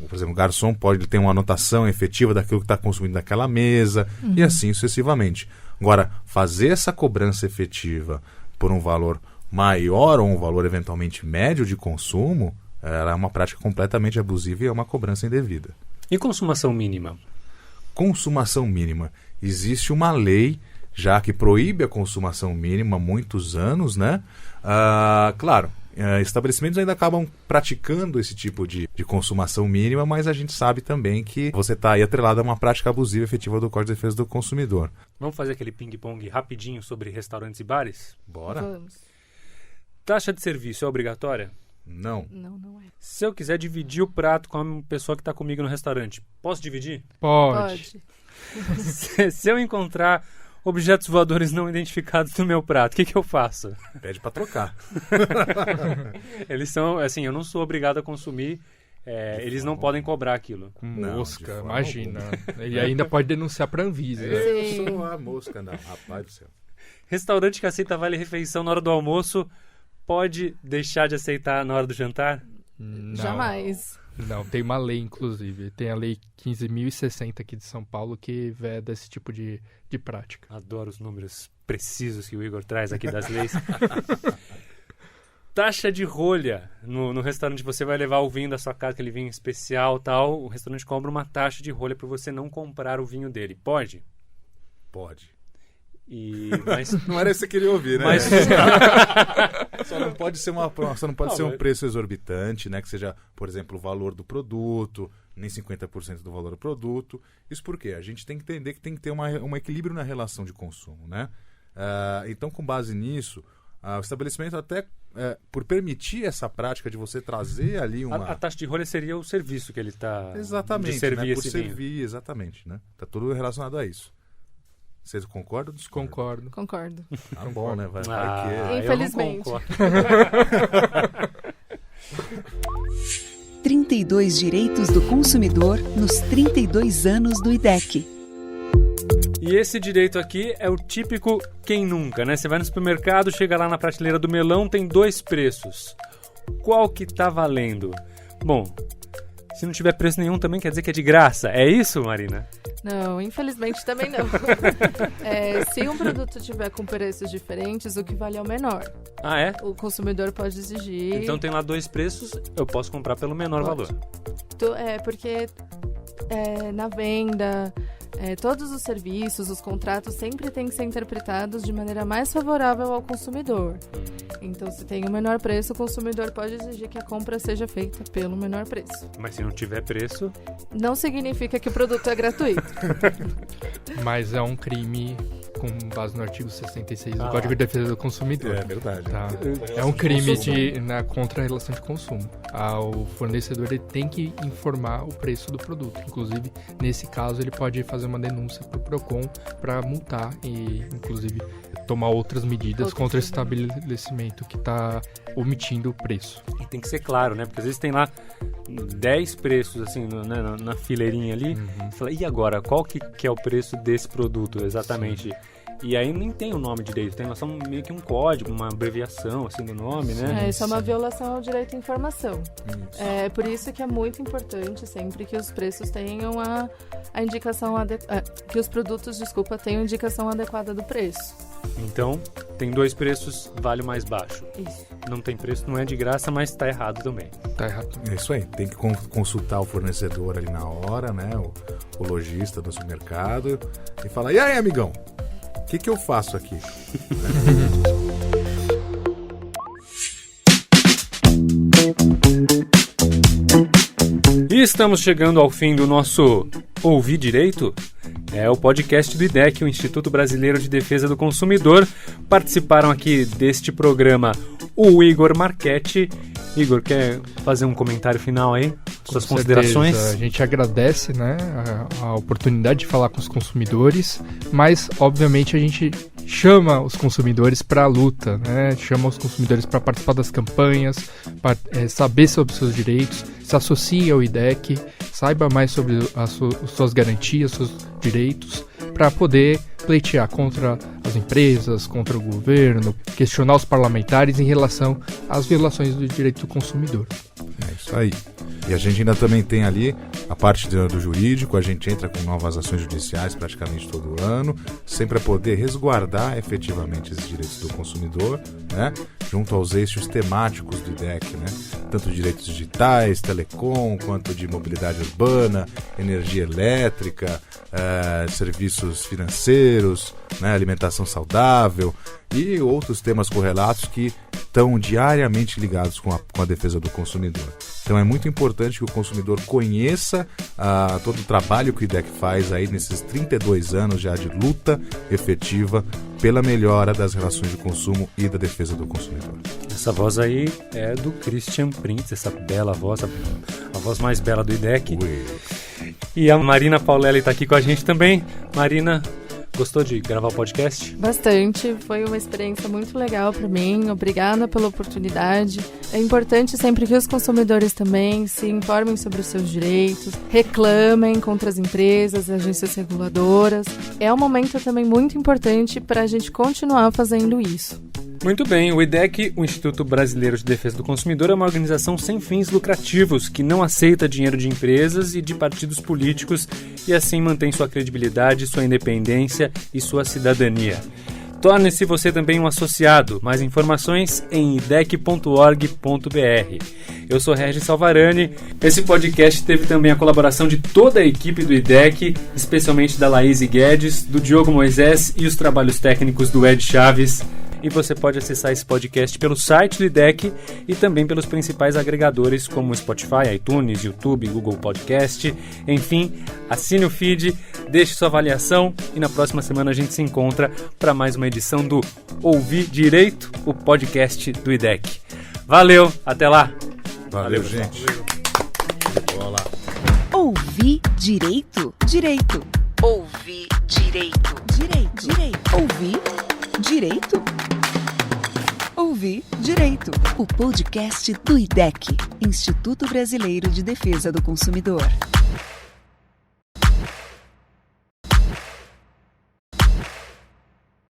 Speaker 3: Por exemplo, o garçom pode ter uma anotação efetiva daquilo que está consumindo naquela mesa e assim sucessivamente. Agora, fazer essa cobrança efetiva por um valor maior ou um valor eventualmente médio de consumo, ela é uma prática completamente abusiva e é uma cobrança indevida.
Speaker 2: E consumação mínima?
Speaker 3: Consumação mínima. Existe uma lei já que proíbe a consumação mínima há muitos anos, né? Claro, estabelecimentos ainda acabam praticando esse tipo de consumação mínima, mas a gente sabe também que você está aí atrelado a uma prática abusiva efetiva do Código de Defesa do Consumidor.
Speaker 2: Vamos fazer aquele ping-pong rapidinho sobre restaurantes e bares?
Speaker 3: Bora?
Speaker 4: Vamos.
Speaker 2: Taxa de serviço é obrigatória?
Speaker 3: Não.
Speaker 4: Não é.
Speaker 2: Se eu quiser dividir o prato com a pessoa que está comigo no restaurante, posso dividir?
Speaker 5: Pode.
Speaker 2: Se eu encontrar objetos voadores não identificados no meu prato, o que eu faço?
Speaker 3: Pede para trocar.
Speaker 2: Eles são, assim, eu não sou obrigado a consumir, eles não podem cobrar aquilo.
Speaker 5: Com
Speaker 3: Não,
Speaker 5: mosca,
Speaker 3: de forma
Speaker 5: imagina. E ainda pode denunciar pra Anvisa.
Speaker 3: Eu sou a mosca, não, rapaz do céu.
Speaker 2: Restaurante que aceita vale-refeição na hora do almoço pode deixar de aceitar na hora do jantar?
Speaker 5: Não.
Speaker 4: Jamais.
Speaker 5: Não, tem uma lei, inclusive. Tem a lei 15.060 aqui de São Paulo que veda esse tipo de prática.
Speaker 2: Adoro os números precisos que o Igor traz aqui das leis. Taxa de rolha. No restaurante você vai levar o vinho da sua casa, aquele vinho especial tal. O restaurante cobra uma taxa de rolha para você não comprar o vinho dele. Pode?
Speaker 3: Pode.
Speaker 2: Mas
Speaker 3: não era isso que você queria ouvir, né?
Speaker 2: Mas...
Speaker 3: Só não pode ser um preço exorbitante, né? Que seja, por exemplo, o valor do produto, nem 50% do valor do produto. Isso por quê? A gente tem que entender que tem que ter um equilíbrio na relação de consumo, né? Então, com base nisso, o estabelecimento até, por permitir essa prática de você trazer ali uma...
Speaker 2: A taxa de rolha seria o serviço que ele está...
Speaker 3: Exatamente,
Speaker 2: de servir,
Speaker 3: né? Por
Speaker 2: esse
Speaker 3: servir,
Speaker 2: vinho.
Speaker 3: Exatamente, né? Tá tudo relacionado a isso. Vocês concordam ou discordam?
Speaker 4: Concordo.
Speaker 3: Ah, bom, né? Vai
Speaker 2: eu
Speaker 4: Infelizmente.
Speaker 2: não concordo.
Speaker 1: 32 direitos do consumidor nos 32 anos do IDEC.
Speaker 2: E esse direito aqui é o típico quem nunca, né? Você vai no supermercado, chega lá na prateleira do melão, tem 2 preços. Qual que tá valendo? Bom, se não tiver preço nenhum também quer dizer que é de graça. É isso, Marina?
Speaker 4: Não, infelizmente também não. Se um produto tiver com preços diferentes, o que vale é o menor.
Speaker 2: Ah, é?
Speaker 4: O consumidor pode exigir...
Speaker 2: Então tem lá 2 preços, eu posso comprar pelo menor valor.
Speaker 4: Porque na venda... todos os serviços, os contratos sempre têm que ser interpretados de maneira mais favorável ao consumidor. Então, se tem o menor preço, o consumidor pode exigir que a compra seja feita pelo menor preço.
Speaker 2: Mas se não tiver preço...
Speaker 4: Não significa que o produto é gratuito.
Speaker 5: Mas é um crime com base no artigo 66 do Código de Defesa do Consumidor.
Speaker 3: É verdade.
Speaker 5: Tá? É um crime contra a relação de consumo. O fornecedor ele tem que informar o preço do produto. Inclusive, nesse caso, ele pode fazer uma denúncia para o PROCON para multar e, inclusive, tomar outras medidas contra esse estabelecimento que está omitindo o preço.
Speaker 2: E tem que ser claro, né? Porque às vezes tem lá 10 preços assim na fileirinha ali. Você fala, e agora? Qual que é o preço desse produto exatamente? Sim. E aí nem tem o nome direito, tem só meio que um código, uma abreviação assim do nome, né?
Speaker 4: Isso é uma violação ao direito à informação. É por isso que é muito importante sempre que os preços tenham a indicação que os produtos, tenham indicação adequada do preço.
Speaker 2: Então, tem 2 preços, vale o mais baixo.
Speaker 4: Isso.
Speaker 2: Não tem preço, não é de graça, mas está errado também.
Speaker 5: Tá errado.
Speaker 3: É isso aí, tem que consultar o fornecedor ali na hora, né? O lojista do supermercado e falar: e aí, amigão, o que eu faço aqui?
Speaker 2: E estamos chegando ao fim do nosso Ouvir Direito. É o podcast do IDEC, o Instituto Brasileiro de Defesa do Consumidor. Participaram aqui deste programa o Igor Marchetti. Igor, quer fazer um comentário final aí? Suas considerações?
Speaker 5: A gente agradece, né, a oportunidade de falar com os consumidores, mas obviamente a gente chama os consumidores para a luta, né? Chama os consumidores para participar das campanhas, para saber sobre os seus direitos, se associe ao IDEC, saiba mais sobre as suas garantias, seus direitos, para poder pleitear contra as empresas, contra o governo, questionar os parlamentares em relação às violações do direito do consumidor.
Speaker 3: É isso aí. E a gente ainda também tem ali a parte do jurídico, a gente entra com novas ações judiciais praticamente todo ano, sempre a poder resguardar efetivamente esses direitos do consumidor, né? Junto aos eixos temáticos do IDEC, né? Tanto direitos digitais, telecom, quanto de mobilidade urbana, energia elétrica, serviços financeiros, né? Alimentação saudável e outros temas correlatos que estão diariamente ligados com a defesa do consumidor. Então é muito importante que o consumidor conheça todo o trabalho que o IDEC faz aí nesses 32 anos já de luta efetiva pela melhora das relações de consumo e da defesa do consumidor.
Speaker 2: Essa voz aí é do Christian Printz, essa bela voz, a voz mais bela do IDEC.
Speaker 3: Ui.
Speaker 2: E a Marina Paulelli está aqui com a gente também. Marina, gostou de gravar o podcast?
Speaker 4: Bastante, foi uma experiência muito legal para mim, obrigada pela oportunidade. É importante sempre que os consumidores também se informem sobre os seus direitos, reclamem contra as empresas, agências reguladoras. É um momento também muito importante para a gente continuar fazendo isso.
Speaker 2: Muito bem, o IDEC, o Instituto Brasileiro de Defesa do Consumidor, é uma organização sem fins lucrativos que não aceita dinheiro de empresas e de partidos políticos e assim mantém sua credibilidade, sua independência e sua cidadania. Torne-se você também um associado. Mais informações em idec.org.br. Eu sou Regis Salvarani. Esse podcast teve também a colaboração de toda a equipe do IDEC, especialmente da Laís Guedes, do Diogo Moisés e os trabalhos técnicos do Ed Chaves. E você pode acessar esse podcast pelo site do IDEC e também pelos principais agregadores como Spotify, iTunes, YouTube, Google Podcast. Enfim, assine o feed, deixe sua avaliação e na próxima semana a gente se encontra para mais uma edição do Ouvir Direito, o podcast do IDEC. Valeu, até lá!
Speaker 3: Valeu gente! Bola.
Speaker 1: Ouvir direito? Direito. Ouvir direito. Direito. Direito. Ouvir direito? Ouvir Direito, o podcast do IDEC, Instituto Brasileiro de Defesa do Consumidor.